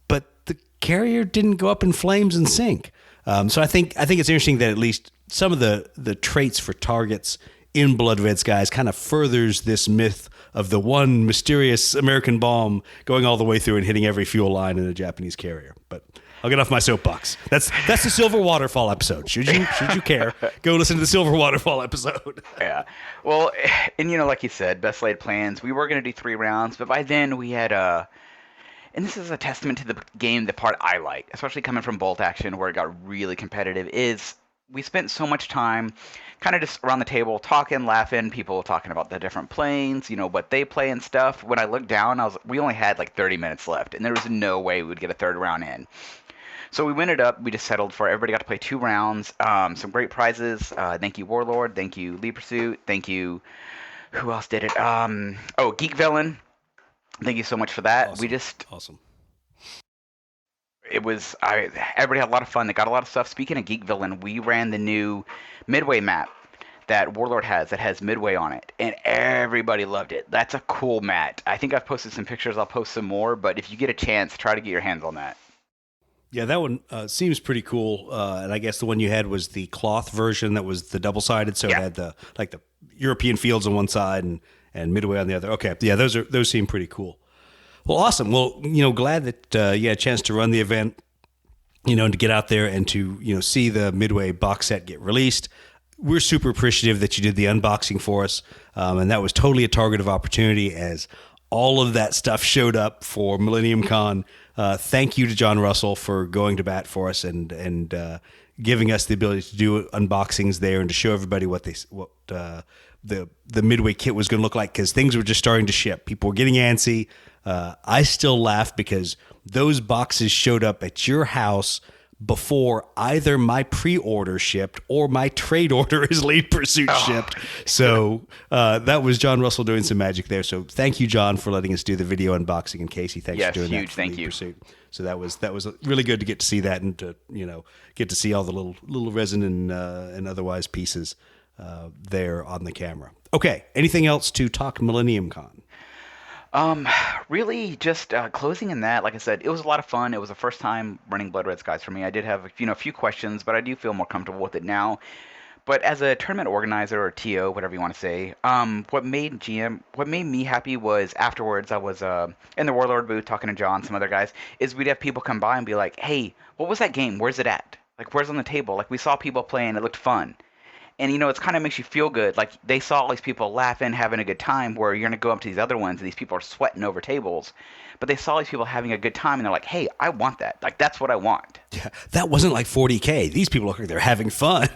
but the carrier didn't go up in flames and sink. So I think it's interesting that at least some of the traits for targets in Blood Red Skies kind of furthers this myth of the one mysterious American bomb going all the way through and hitting every fuel line in a Japanese carrier. But I'll get off my soapbox. That's the Silver Waterfall episode. Should you care, go listen to the Silver Waterfall episode. Yeah. Well, and like you said, best laid plans. We were going to do 3 rounds, but by then we had and this is a testament to the game, the part I like, especially coming from Bolt Action where it got really competitive, is we spent so much time kind of just around the table talking, laughing, people talking about the different planes, what they play and stuff. When I looked down, we only had like 30 minutes left, and there was no way we would get a 3rd round in. So we went it up. We just settled for everybody got to play 2 rounds. Some great prizes. Thank you, Warlord. Thank you, Lee Pursuit. Thank you. Who else did it? Geek Villain. Thank you so much for that. Awesome. Awesome. Everybody had a lot of fun. They got a lot of stuff. Speaking of Geek Villain, we ran the new Midway map that Warlord has that has Midway on it, and everybody loved it. That's a cool mat. I think I've posted some pictures. I'll post some more, but if you get a chance, try to get your hands on that. Yeah, that one seems pretty cool. And I guess the one you had was the cloth version that was the double-sided, so it had the European fields on one side and Midway on the other. Okay, yeah, those seem pretty cool. Well, awesome. Well, glad that you had a chance to run the event, and to get out there and to, see the Midway box set get released. We're super appreciative that you did the unboxing for us. And that was totally a target of opportunity as all of that stuff showed up for MilleniumCon. Thank you to Jon Russell for going to bat for us and giving us the ability to do unboxings there and to show everybody what the Midway kit was going to look like, because things were just starting to ship. People were getting antsy. I still laugh because those boxes showed up at your house before either my pre-order shipped or my trade order as Lead Pursuit shipped. So that was Jon Russell doing some magic there. So thank you, Jon, for letting us do the video unboxing. And Casey, thanks for doing huge, that. thank you. Pursuit. So that was really good to get to see that and to get to see all the little resin and otherwise pieces there on the camera. Okay, anything else to talk MilleniumCon? Really just closing in that, like I said, it was a lot of fun. It was the first time running Blood Red Skies for me. I did have a few questions, but I do feel more comfortable with it now. But as a tournament organizer or TO, whatever you want to say, what made me happy was afterwards I was in the Warlord booth talking to John, some other guys, is we'd have people come by and be like, "Hey, what was that game? Where's it at? Like, where's on the table? Like, we saw people playing, it looked fun." And, it's kind of makes you feel good. Like, they saw all these people laughing, having a good time, where you're going to go up to these other ones, and these people are sweating over tables. But they saw these people having a good time, and they're like, hey, I want that. Like, that's what I want. Yeah, that wasn't like 40K. These people look like they're having fun.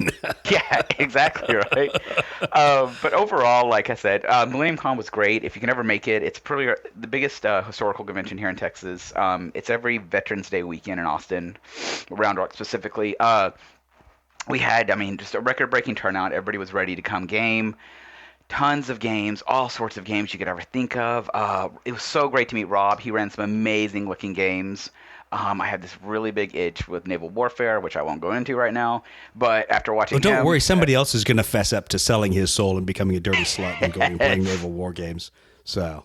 Yeah, exactly, right? But overall, like I said, MilleniumCon was great. If you can ever make it, it's probably the biggest historical convention here in Texas. It's every Veterans Day weekend in Austin, Round Rock specifically. We had, just a record-breaking turnout. Everybody was ready to come game. Tons of games, all sorts of games you could ever think of. It was so great to meet Rob. He ran some amazing-looking games. I had this really big itch with naval warfare, which I won't go into right now. But after watching don't worry. Somebody else is going to fess up to selling his soul and becoming a dirty slut and going and playing naval war games. So,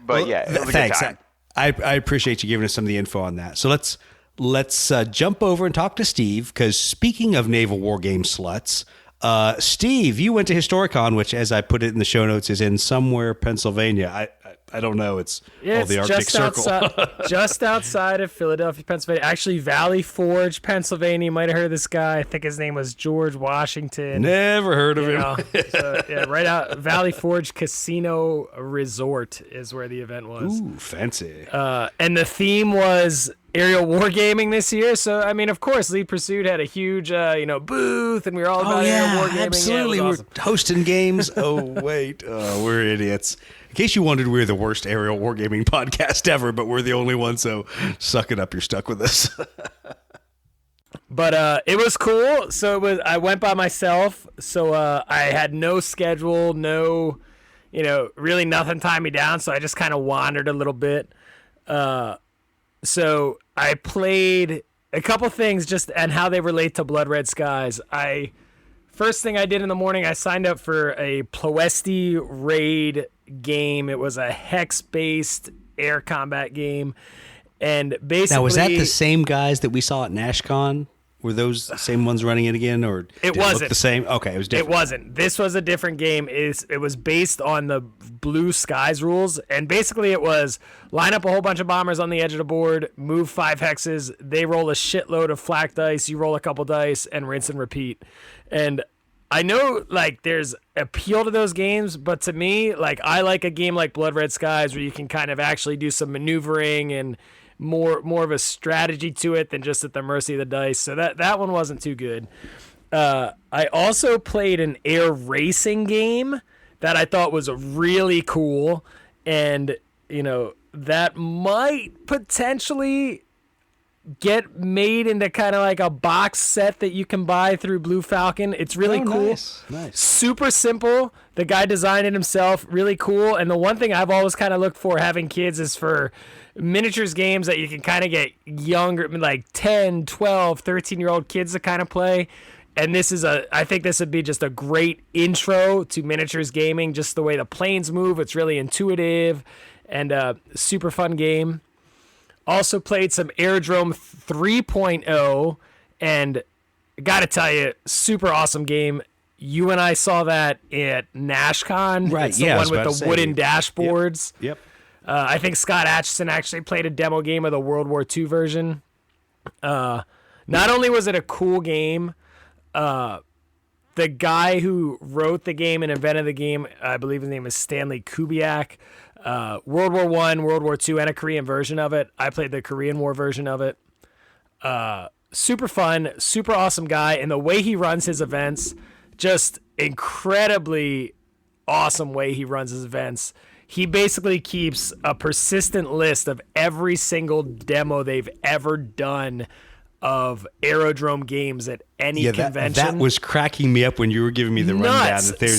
but yeah, it was a thanks. good time. I appreciate you giving us some of the info on that. So let's jump over and talk to Steve, because speaking of naval war game sluts, Steve, you went to Historicon, which, as I put it in the show notes, is in somewhere Pennsylvania. I don't know. It's the Arctic Circle. Just outside of Philadelphia, Pennsylvania. Actually, Valley Forge, Pennsylvania. You might have heard of this guy. I think his name was George Washington. Never heard of him. So, yeah, right out Valley Forge Casino Resort is where the event was. Ooh, fancy. And the theme was aerial wargaming this year. So, of course, Lead Pursuit had a huge, booth, and we were all about aerial wargaming. Absolutely. Yeah, it was awesome. We're hosting games. Oh, wait. We're idiots. In case you wondered, we're the worst aerial wargaming podcast ever, but we're the only one, so suck it up. You're stuck with us. But it was cool. So I went by myself. So I had no schedule, no, really nothing tied me down. So I just kind of wandered a little bit. So I played a couple things just and how they relate to Blood Red Skies. First thing I did in the morning, I signed up for a Ploesti raid game. It was a hex-based air combat game. And basically... Now, was that the same guys that we saw at NashCon? Were those the same ones running it again, or it wasn't? It look the same? Okay, it was different. It wasn't. This was a different game. It was based on the Blue Skies rules, and basically it was line up a whole bunch of bombers on the edge of the board, move 5 hexes, they roll a shitload of flak dice, you roll a couple dice, and rinse and repeat. And I know, there's appeal to those games, but to me, I like a game like Blood Red Skies where you can kind of actually do some maneuvering and more of a strategy to it than just at the mercy of the dice. So that one wasn't too good. I also played an air racing game that I thought was really cool, and that might potentially get made into kind of like a box set that you can buy through Blue Falcon. It's really cool. Nice. Super simple. The guy designed it himself. Really cool. And the one thing I've always kind of looked for having kids is for miniatures games that you can kind of get younger, like 10, 12, 13-year-old kids to kind of play. And I think this would be just a great intro to miniatures gaming, just the way the planes move. It's really intuitive and a super fun game. Also played some Airdrome 3.0, and got to tell you, super awesome game. You and I saw that at NashCon. Right, it's the yeah, one with the wooden dashboards. Yep. I think Scott Atchison actually played a demo game of the World War II version. Not only was it a cool game, the guy who wrote the game and invented the game, I believe his name is Stanley Kubiak. World War I, World War II, and a Korean version of it. I played the Korean War version of it. Super fun, super awesome guy, and the way he runs his events, just incredibly awesome way he runs his events. He basically keeps a persistent list of every single demo they've ever done of Aerodrome games at any convention. That was cracking me up when you were giving me the rundown. That there's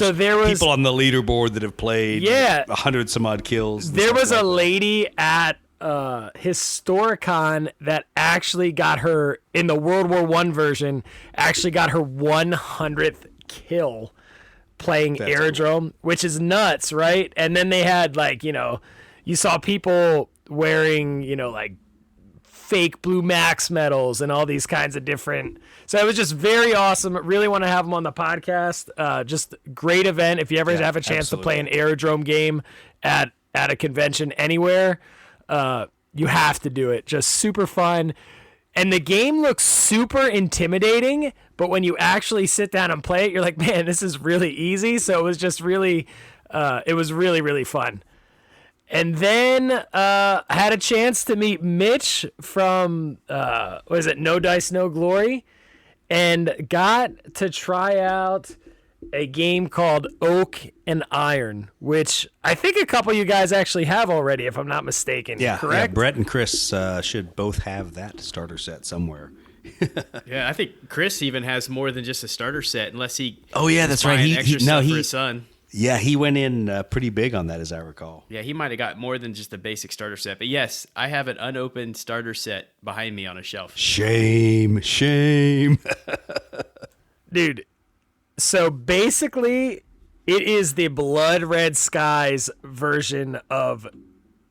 people on the leaderboard that have played 100 some odd kills. There was a lady at Historicon that actually got her, in the World War I version, actually got her 100th kill playing Aerodrome, which is nuts, right? And then they had, like, you saw people wearing, like, fake blue max medals and all these kinds of different. So it was just very awesome. Really want to have them on the podcast. Just great event. If you ever have a chance to play an Aerodrome game at a convention anywhere, you have to do it. Just super fun. And the game looks super intimidating, but when you actually sit down and play it, you're like, man, this is really easy. So it was just really, it was really, really fun. And then I had a chance to meet Mitch from, No Dice, No Glory, and got to try out a game called Oak and Iron, which I think a couple of you guys actually have already, if I'm not mistaken. Yeah, correct? Yeah, Brett and Chris should both have that starter set somewhere. Yeah, I think Chris even has more than just a starter set, unless he. Oh yeah, that's right. Extra stuff for his son. Yeah, he went in pretty big on that, as I recall. Yeah, he might have got more than just a basic starter set. But yes, I have an unopened starter set behind me on a shelf. Shame. Dude, so basically, it is the Blood Red Skies version of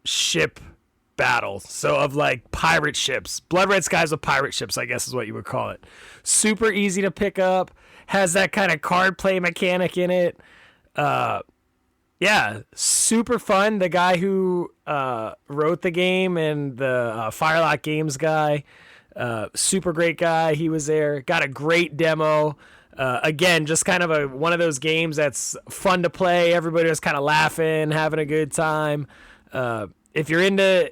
ship battle. So of like pirate ships. Blood Red Skies with pirate ships, I guess is what you would call it. Super easy to pick up. Has that kind of card play mechanic in it. Yeah, super fun. The guy who wrote the game and the Firelock Games guy, super great guy. He was there. Got a great demo. Again, just kind of one of those games that's fun to play. Everybody was kind of laughing, having a good time. If you're into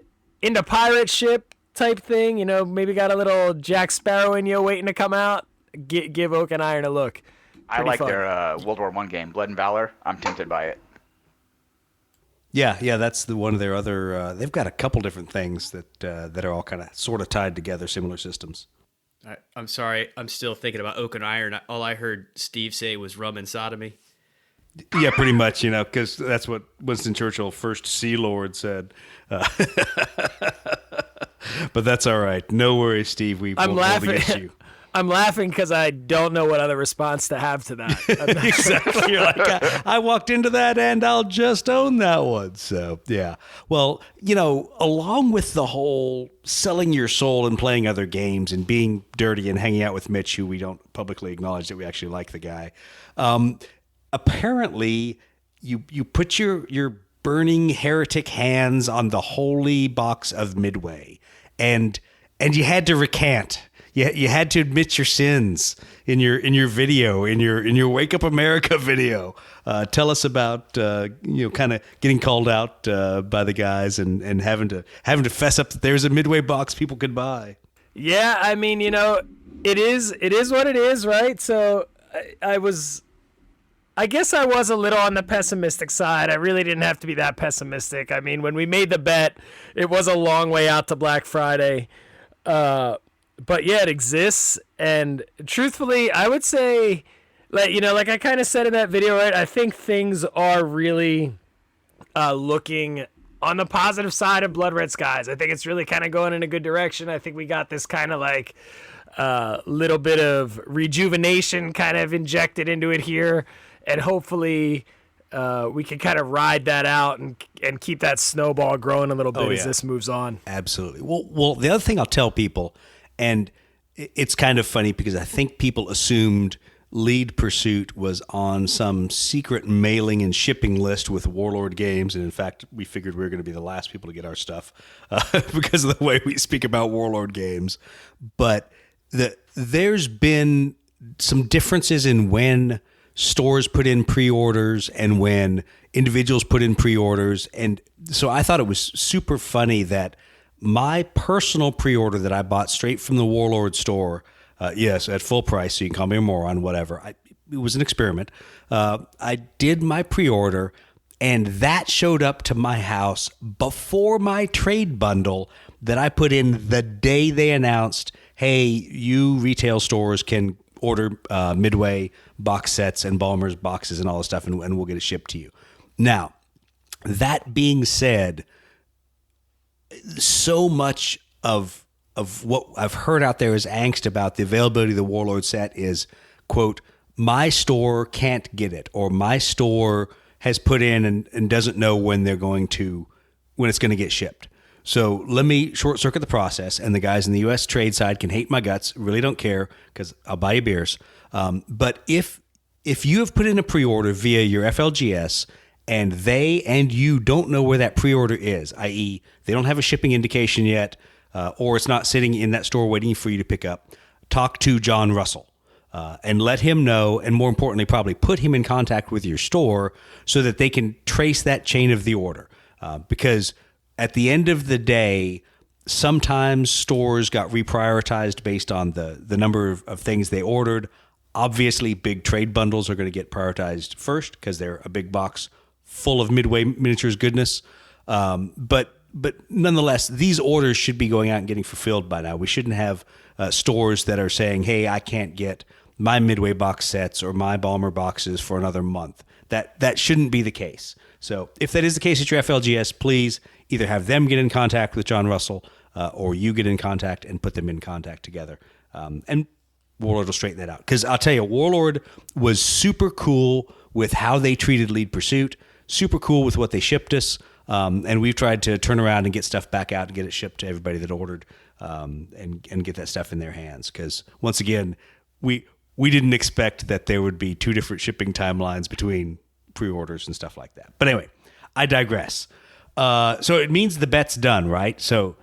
pirate ship type thing, maybe got a little Jack Sparrow in you waiting to come out, give Oak and Iron a look. I like fun. their World War I game, Blood and Valor. I'm tempted by it. Yeah, that's one of their other. They've got a couple different things that are all kind of sort of tied together, similar systems. I'm sorry, I'm still thinking about Oak and Iron. All I heard Steve say was rum and sodomy. Yeah, pretty much, because that's what Winston Churchill, first Sea Lord, said. But that's all right. No worries, Steve. We'll laughing. Hold against you. I'm laughing because I don't know what other response to have to that. Exactly. You're like, I walked into that and I'll just own that one. So, yeah. Well, along with the whole selling your soul and playing other games and being dirty and hanging out with Mitch, who we don't publicly acknowledge that we actually like the guy, apparently you put your burning heretic hands on the holy box of Midway, and you had to recant. You had to admit your sins in your video, in your Wake Up America video. Tell us about kind of getting called out by the guys and having to fess up that there's a Midway box people could buy. Yeah, I mean, it is what it is, right? So I guess I was a little on the pessimistic side. I really didn't have to be that pessimistic. I mean, when we made the bet, it was a long way out to Black Friday. But yeah, it exists. And truthfully, I would say, like I kind of said in that video, right? I think things are really looking on the positive side of Blood Red Skies. I think it's really kind of going in a good direction. I think we got this kind of like little bit of rejuvenation kind of injected into it here. And hopefully we can kind of ride that out and keep that snowball growing a little bit as this moves on. Absolutely. Well, the other thing I'll tell people, and it's kind of funny because I think people assumed Lead Pursuit was on some secret mailing and shipping list with Warlord Games, and in fact, we figured we were going to be the last people to get our stuff because of the way we speak about Warlord Games. But there's been some differences in when stores put in pre-orders and when individuals put in pre-orders, and so I thought it was super funny that my personal pre-order that I bought straight from the Warlord store, yes, at full price, so you can call me a moron, whatever. It was an experiment. I did my pre-order, and that showed up to my house before my trade bundle that I put in the day they announced, hey, you retail stores can order Midway box sets and Ballmer's boxes and all this stuff, and we'll get it shipped to you. Now, that being said, so much of what I've heard out there is angst about the availability of the Warlord set is, quote, my store can't get it, or my store has put in and doesn't know when it's going to get shipped. So let me short circuit the process, and the guys in the U.S. trade side can hate my guts. Really don't care, because I'll buy you beers. But if you have put in a pre-order via your FLGS and they and you don't know where that pre-order is, i.e. they don't have a shipping indication yet, or it's not sitting in that store waiting for you to pick up, talk to Jon Russell and let him know, and more importantly, probably put him in contact with your store so that they can trace that chain of the order. Because at the end of the day, sometimes stores got reprioritized based on the number of things they ordered. Obviously, big trade bundles are going to get prioritized first because they're a big box full of Midway Miniatures goodness. But nonetheless, these orders should be going out and getting fulfilled by now. We shouldn't have stores that are saying, hey, I can't get my Midway box sets or my Ballmer boxes for another month. That shouldn't be the case. So if that is the case at your FLGS, please either have them get in contact with Jon Russell or you get in contact and put them in contact together. And Warlord will straighten that out. Because I'll tell you, Warlord was super cool with how they treated Lead Pursuit, super cool with what they shipped us. And we've tried to turn around and get stuff back out and get it shipped to everybody that ordered and get that stuff in their hands. Because once again, we didn't expect that there would be two different shipping timelines between pre-orders and stuff like that. But anyway, I digress. So it means the bet's done, right? So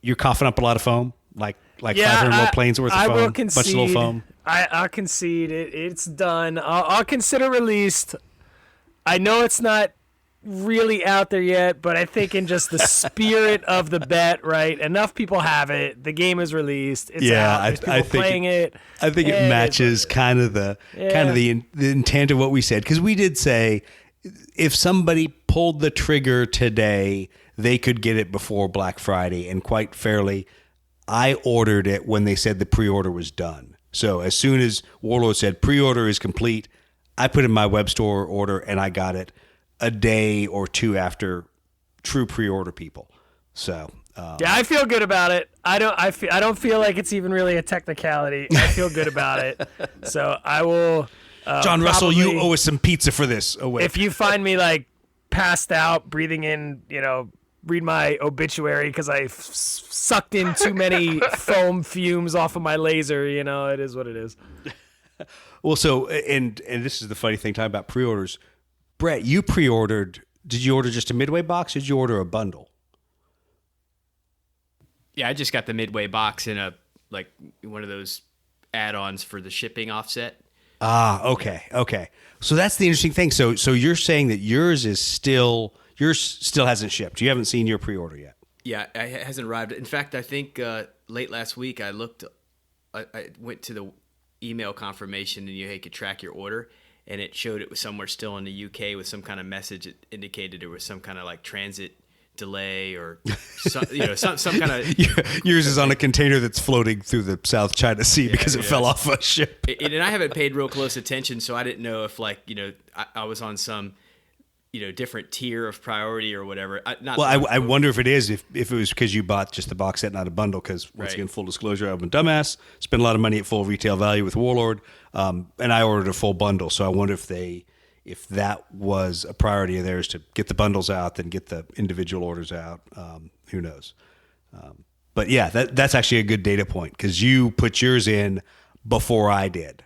you're coughing up a lot of foam, like 500 little planes worth of foam, will concede. bunch of little foam. I'll concede it's done. I'll consider released. I know it's not really out there yet, but I think in just the spirit of the bet, right? Enough people have it. The game is released. It's out. There's people playing it. I think it matches kind of the intent of what we said, because we did say if somebody pulled the trigger today, they could get it before Black Friday. And quite fairly, I ordered it when they said the pre-order was done. So as soon as Warlord said pre-order is complete, I put in my web store order and I got it a day or two after true pre-order people. So yeah, I feel good about it. I don't feel like it's even really a technicality. I feel good about it. So I will. Jon Russell, you owe us some pizza for this. Oh wait. If you find me like passed out, breathing in, read my obituary because I sucked in too many foam fumes off of my laser. It is what it is. Well, so and this is the funny thing talking about pre-orders. Brett, you pre-ordered. Did you order just a Midway box? Or did you order a bundle? Yeah, I just got the Midway box in one of those add-ons for the shipping offset. Ah, okay. So that's the interesting thing. So you're saying that yours still hasn't shipped. You haven't seen your pre-order yet. Yeah, it hasn't arrived. In fact, I think late last week I went to the email confirmation and you could track your order, and it showed it was somewhere still in the UK with some kind of message that indicated there was some kind of like transit delay or some kind of. Yours is on a container that's floating through the South China Sea because it fell off a ship. And I haven't paid real close attention, so I didn't know if I was on some different tier of priority or whatever. I wonder if it is if it was because you bought just the box set, not a bundle. Because once again, full disclosure, I'm a dumbass. Spent a lot of money at full retail value with Warlord, and I ordered a full bundle. So I wonder if that was a priority of theirs to get the bundles out, then get the individual orders out. Who knows? But yeah, that's actually a good data point because you put yours in before I did.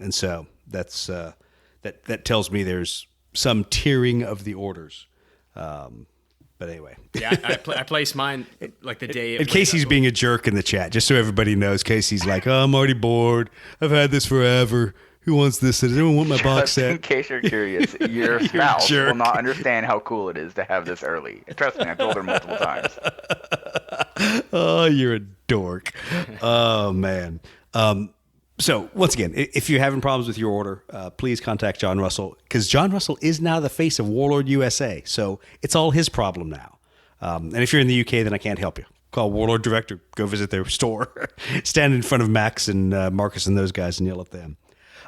And so that's that tells me there's some tiering of the orders. But anyway. Yeah, I placed mine like the day. And Casey's being a jerk in the chat, just so everybody knows. Casey's like, "Oh, I'm already bored. I've had this forever. Who wants this? Does anyone want my box set?" In case you're curious, your spouse will not understand how cool it is to have this early. Trust me, I've told her multiple times. Oh, you're a dork. Oh, man. So, once again, if you're having problems with your order, please contact Jon Russell, because Jon Russell is now the face of Warlord USA. So, it's all his problem now. And if you're in the UK, then I can't help you. Call Warlord Direct or go visit their store. Stand in front of Max and Marcus and those guys and yell at them.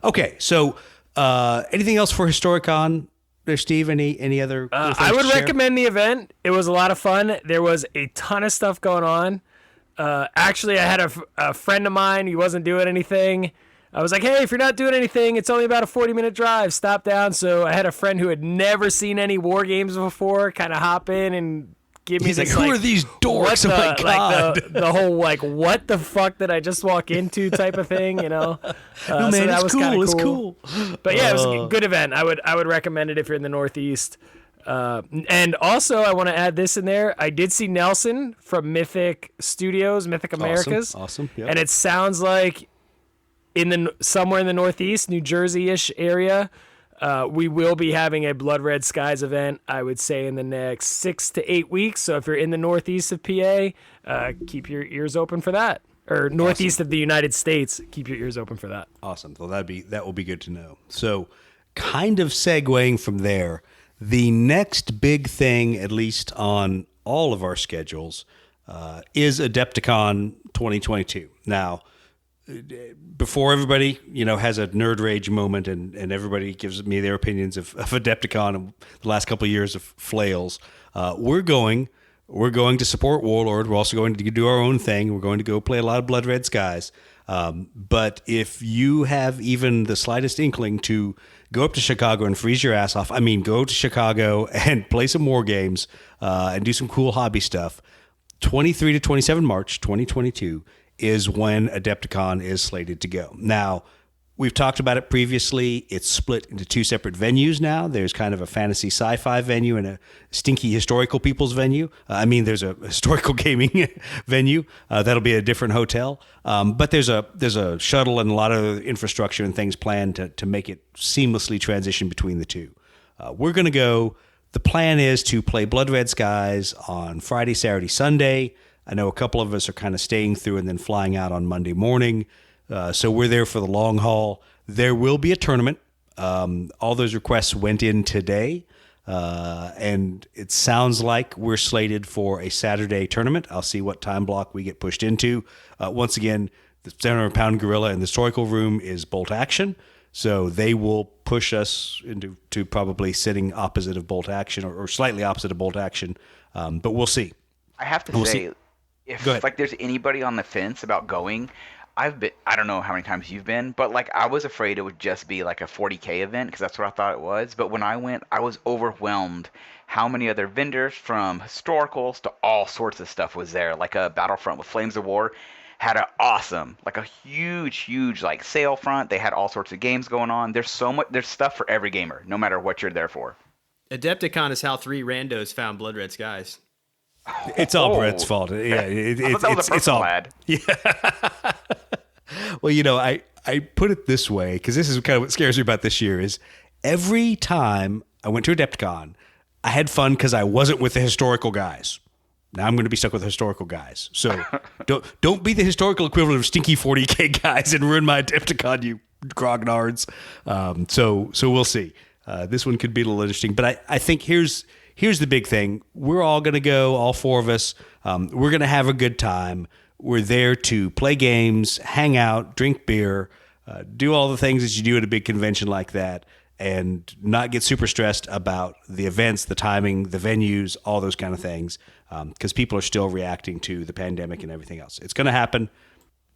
Okay, so anything else for Historicon there, Steve? Any other? I would recommend the event. It was a lot of fun. There was a ton of stuff going on. Actually, I had a friend of mine. He wasn't doing anything. I was like, hey, if you're not doing anything, it's only about a 40-minute drive. Stop down. So I had a friend who had never seen any war games before kind of hop in and give me He's this, like, who are these dorks? Oh my God. The whole, like, what the fuck did I just walk into type of thing, you know? No, man, so that it's was cool. kinda It's cool. But yeah, it was a good event. I would recommend it if you're in the Northeast. And also, I want to add this in there. I did see Nelson from Mythic Studios, Mythic Americas. Awesome. Yep. And it sounds like somewhere in the Northeast, New Jersey-ish area, we will be having a Blood Red Skies event, I would say, in the next 6 to 8 weeks. So if you're in the northeast of PA, keep your ears open for that. Or northeast of the United States, keep your ears open for that. Awesome. Well, that will be good to know. So, kind of segueing from there, the next big thing, at least on all of our schedules, is Adepticon 2022. Now, before everybody, has a nerd rage moment and everybody gives me their opinions of Adepticon and the last couple of years of flails, we're going to support Warlord. We're also going to do our own thing. We're going to go play a lot of Blood Red Skies. But if you have even the slightest inkling to go up to Chicago and freeze your ass off, go to Chicago and play some war games and do some cool hobby stuff, 23 to 27 March 2022 is when Adepticon is slated to go. Now, we've talked about it previously. It's split into two separate venues now. There's kind of a fantasy sci-fi venue and a stinky historical people's venue. There's a historical gaming venue. That'll be a different hotel. But there's a shuttle and a lot of infrastructure and things planned to make it seamlessly transition between the two. We're going to go. The plan is to play Blood Red Skies on Friday, Saturday, Sunday. I know a couple of us are kind of staying through and then flying out on Monday morning. So we're there for the long haul. There will be a tournament. All those requests went in today. And it sounds like we're slated for a Saturday tournament. I'll see what time block we get pushed into. Once again, the 700-pound gorilla in the historical room is bolt action. So they will push us into probably sitting opposite of bolt action or slightly opposite of bolt action. But we'll see. I have to say, if there's anybody on the fence about going, I don't know how many times you've been, but I was afraid it would just be like a 40K event because that's what I thought it was. But when I went, I was overwhelmed how many other vendors from historicals to all sorts of stuff was there. Like a Battlefront with Flames of War had a huge sale front. They had all sorts of games going on. There's stuff for every gamer, no matter what you're there for. Adepticon is how 3 randos found Blood Red Skies. It's all Brett's fault. Yeah, it's all. Lad. Yeah. Well, I put it this way because this is kind of what scares me about this year is every time I went to Adepticon, I had fun because I wasn't with the historical guys. Now I'm going to be stuck with the historical guys. So don't be the historical equivalent of stinky 40K guys and ruin my Adepticon, you grognards. So we'll see. This one could be a little interesting, but I think here's the big thing. We're all going to go, all 4 of us. We're going to have a good time. We're there to play games, hang out, drink beer, do all the things that you do at a big convention like that, and not get super stressed about the events, the timing, the venues, all those kind of things, because people are still reacting to the pandemic and everything else. It's going to happen.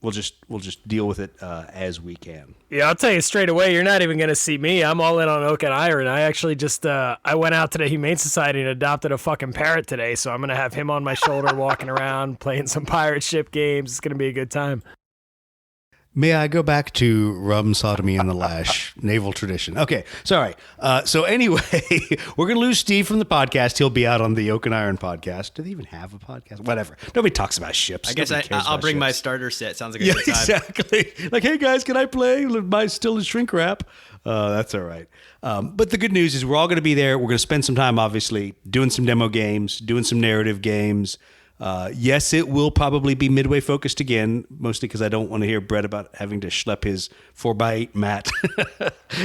We'll just deal with it as we can. Yeah, I'll tell you straight away, you're not even going to see me. I'm all in on Oak and Iron. I actually just I went out to the Humane Society and adopted a fucking parrot today, so I'm going to have him on my shoulder walking around, playing some pirate ship games. It's going to be a good time. May I go back to rum, sodomy, and the lash, naval tradition? Okay, sorry. So anyway, we're going to lose Steve from the podcast. He'll be out on the Oak and Iron podcast. Do they even have a podcast? Whatever. Nobody talks about ships. I guess I'll bring my starter set. Sounds like a good time. Exactly. Like, hey, guys, can I play? My still in shrink wrap. That's all right. But the good news is we're all going to be there. We're going to spend some time, obviously, doing some demo games, doing some narrative games. Yes, it will probably be Midway focused again, mostly because I don't want to hear Brett about having to schlep his 4x8 mat.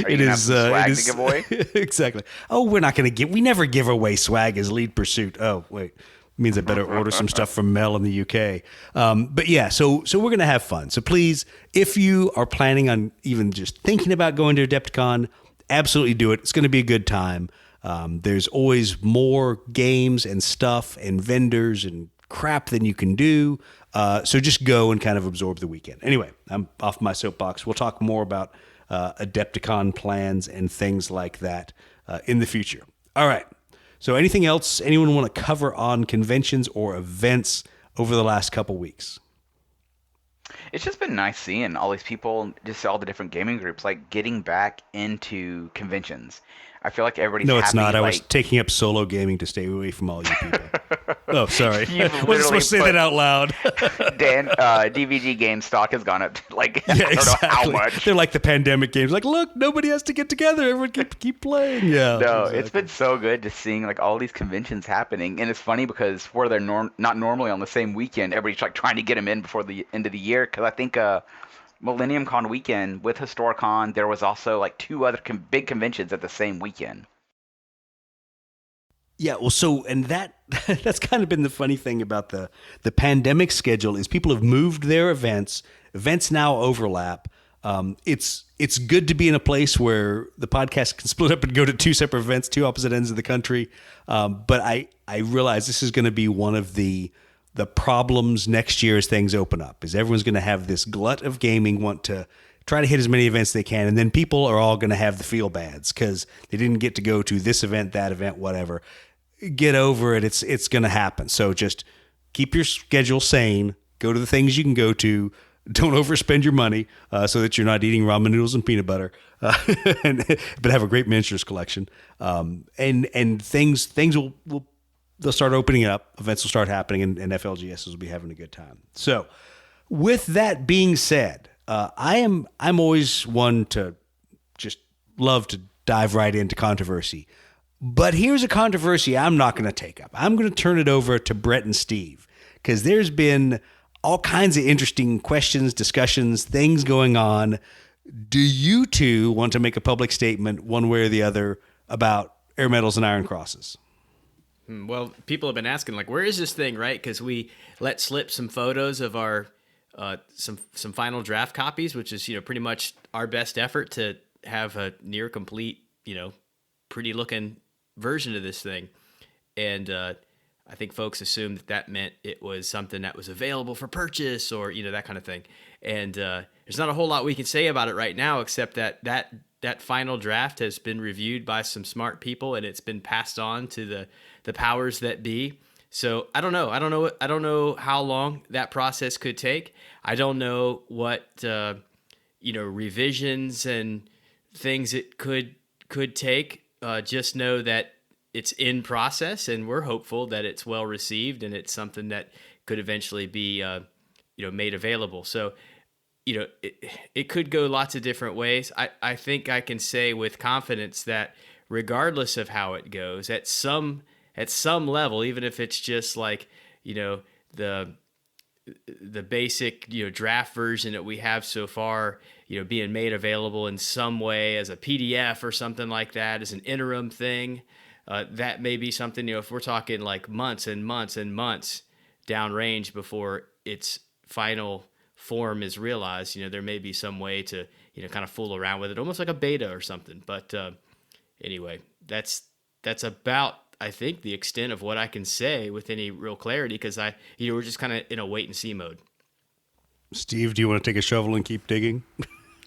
It is swag to give away. Exactly. Oh, we never give away swag as lead pursuit. Oh, wait. Means I better order some stuff from Mel in the UK. But yeah, so we're going to have fun. So please, if you are planning on even just thinking about going to Adepticon, absolutely do it. It's going to be a good time. There's always more games and stuff and vendors and crap than you can do. So just go and kind of absorb the weekend. Anyway, I'm off my soapbox. We'll talk more about Adepticon plans and things like that in the future. All right. So anything else anyone want to cover on conventions or events over the last couple weeks? It's just been nice seeing all these people, just all the different gaming groups, like getting back into conventions. I feel like everybody's No, happy. it's not. I like, was taking up solo gaming to stay away from all you people. Oh, sorry. You've I wasn't literally supposed to say that out loud. Dan, DVD game stock has gone up like I don't know how much. They're like the pandemic games. Like, look, nobody has to get together. Everyone keep playing. Yeah. No, exactly. It's been so good just seeing like all these conventions happening, and it's funny because where they're not normally on the same weekend, everybody's like trying to get them in before the end of the year. Because I think MilleniumCon weekend with Historicon, there was also like two other big conventions at the same weekend. Yeah, well, and that's kind of been the funny thing about the pandemic schedule is people have moved their events. Events now overlap. It's good to be in a place where the podcast can split up and go to two separate events, two opposite ends of the country. But I realize this is going to be one of the problems next year as things open up. Is everyone's going to have this glut of gaming, want to try to hit as many events they can, and then people are all going to have the feel bads because they didn't get to go to this event, that event, whatever. Get over it. It's going to happen. So just keep your schedule sane. Go to the things you can go to. Don't overspend your money so that you're not eating ramen noodles and peanut butter, but have a great miniatures collection. And things will they'll start opening up. Events will start happening, and FLGS will be having a good time. So, with that being said, I'm always one to just love to dive right into controversy. But here's a controversy I'm not going to take up. I'm going to turn it over to Brett and Steve because there's been all kinds of interesting questions, discussions, things going on. Do you two want to make a public statement one way or the other about air medals and iron crosses? Well, people have been asking, like, where is this thing, right? Because we let slip some photos of our some final draft copies, which is pretty much our best effort to have a near complete, pretty looking version of this thing. And I think folks assumed that meant it was something that was available for purchase or that kind of thing. And there's not a whole lot we can say about it right now except that final draft has been reviewed by some smart people and it's been passed on to the powers that be. So I don't know. I don't know how long that process could take. I don't know what revisions and things it could take. Just know that it's in process, and we're hopeful that it's well received and it's something that could eventually be made available. So it could go lots of different ways. I think I can say with confidence that regardless of how it goes, at some level, even if it's just like the basic draft version that we have so far, being made available in some way as a PDF or something like that, as an interim thing, that may be something, if we're talking like months and months and months downrange before its final form is realized, there may be some way to kind of fool around with it, almost like a beta or something. But anyway, that's about, I think, the extent of what I can say with any real clarity, because we're just kind of in a wait and see mode. Steve, do you want to take a shovel and keep digging?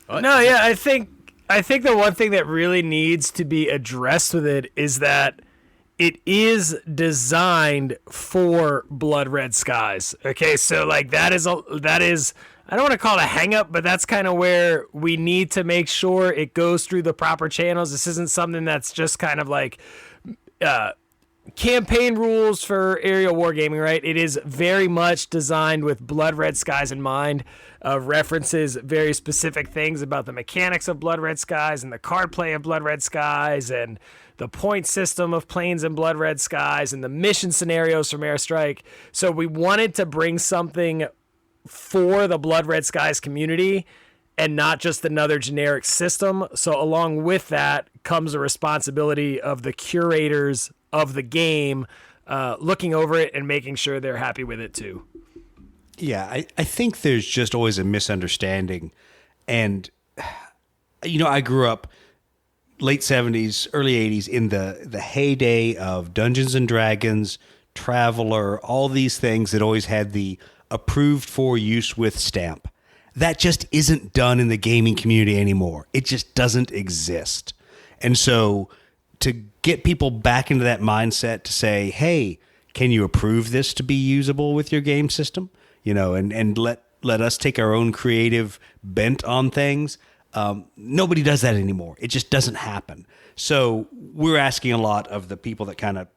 No, yeah, I think the one thing that really needs to be addressed with it is that it is designed for blood red skies. Okay, so like that is I don't want to call it a hang up, but that's kind of where we need to make sure it goes through the proper channels. This isn't something that's just kind of like campaign rules for aerial wargaming, right? It is very much designed with Blood Red Skies in mind. References very specific things about the mechanics of Blood Red Skies and the card play of Blood Red Skies and the point system of Planes and Blood Red Skies and the mission scenarios from Airstrike. So we wanted to bring something for the Blood Red Skies community and not just another generic system. So along with that comes a responsibility of the curators of the game looking over it and making sure they're happy with it too. Yeah, I think there's just always a misunderstanding. And, I grew up late 70s, early 80s in the heyday of Dungeons and Dragons, Traveler, all these things that always had the approved for use with stamp. That just isn't done in the gaming community anymore. It just doesn't exist. And so to get people back into that mindset to say, hey, can you approve this to be usable with your game system? And let us take our own creative bent on things. Nobody does that anymore. It just doesn't happen. So we're asking a lot of the people that kind of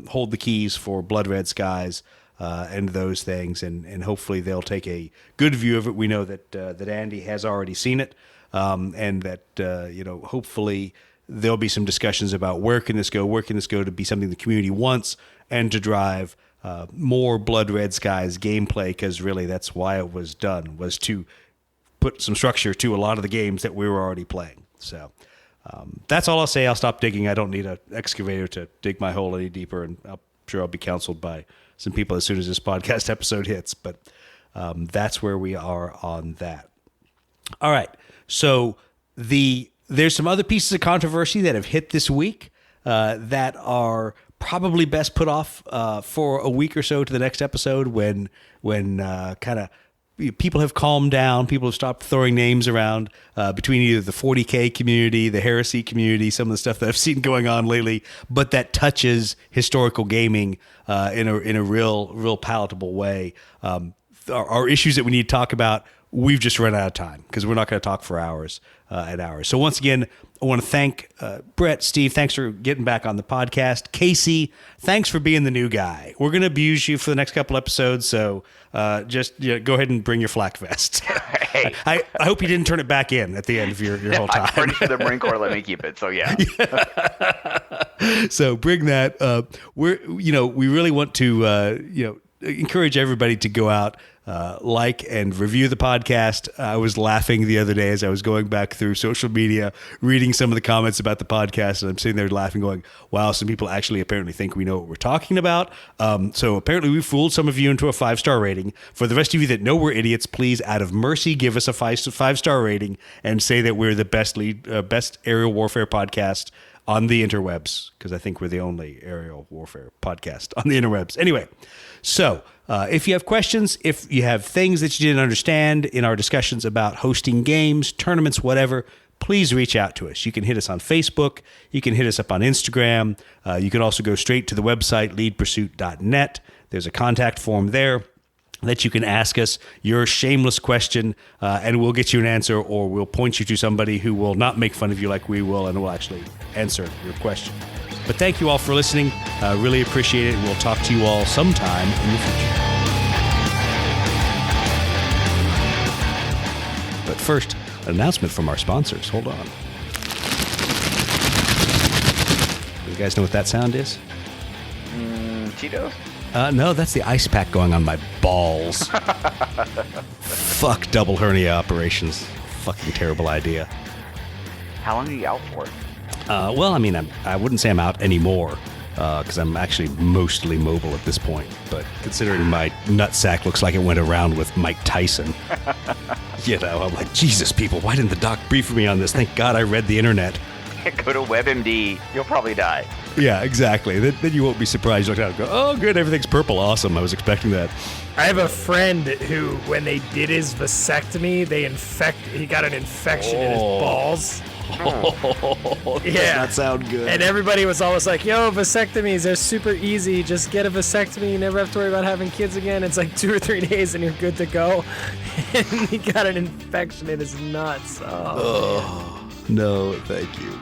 hold the keys for Blood Red Skies and those things, and hopefully they'll take a good view of it. We know that Andy has already seen it, and that hopefully there'll be some discussions about where can this go to be something the community wants, and to drive more Blood Red Skies gameplay, because really that's why it was done, was to put some structure to a lot of the games that we were already playing. So that's all I'll say. I'll stop digging. I don't need an excavator to dig my hole any deeper, and I'm sure I'll be counseled by some people as soon as this podcast episode hits. But that's where we are on that. All right. So there's some other pieces of controversy that have hit this week that are probably best put off for a week or so to the next episode when kind of people have calmed down, people have stopped throwing names around between either the 40K community, the heresy community, some of the stuff that I've seen going on lately, but that touches historical gaming in a real palatable way. Are issues that we need to talk about. We've just run out of time because we're not going to talk for hours and hours. So once again, I want to thank Brett, Steve. Thanks for getting back on the podcast. Casey, thanks for being the new guy. We're going to abuse you for the next couple episodes, so just go ahead and bring your flak vest. Hey. I hope you didn't turn it back in at the end of your whole time. I'm pretty sure the Marine Corps let me keep it, so yeah. So bring that. We really want to encourage everybody to go out, like and review the podcast. I was laughing the other day as I was going back through social media, reading some of the comments about the podcast, and I'm sitting there laughing, going, wow, some people actually apparently think we know what we're talking about. So apparently we fooled some of you into a 5-star rating. For the rest of you that know we're idiots, please, out of mercy, give us a 5-star rating and say that we're the best aerial warfare podcast on the interwebs, because I think we're the only aerial warfare podcast on the interwebs. Anyway, so if you have questions, if you have things that you didn't understand in our discussions about hosting games, tournaments, whatever, please reach out to us. You can hit us on Facebook. You can hit us up on Instagram. You can also go straight to the website, leadpursuit.net. There's a contact form there that you can ask us your shameless question, and we'll get you an answer, or we'll point you to somebody who will not make fun of you like we will and will actually answer your question. But thank you all for listening. Really appreciate it, and we'll talk to you all sometime in the future. But first, an announcement from our sponsors. Hold on. You guys know what that sound is? Cheetos? No, that's the ice pack going on my balls. Fuck double hernia operations. Fucking terrible idea. How long are you out for? Well, I mean, I wouldn't say I'm out anymore because I'm actually mostly mobile at this point. But considering my nutsack looks like it went around with Mike Tyson, I'm like, Jesus, people, why didn't the doc brief me on this? Thank God I read the internet. Go to WebMD. You'll probably die. Yeah, exactly. Then you won't be surprised. You look down and go, oh, good, everything's purple. Awesome. I was expecting that. I have a friend who, when they did his vasectomy, he got an infection in his balls. Does Yeah. not sound good. And everybody was always like, yo, vasectomies, they're super easy. Just get a vasectomy. You never have to worry about having kids again. It's like 2 or 3 days and you're good to go. And he got an infection in his nuts. Oh. No, thank you.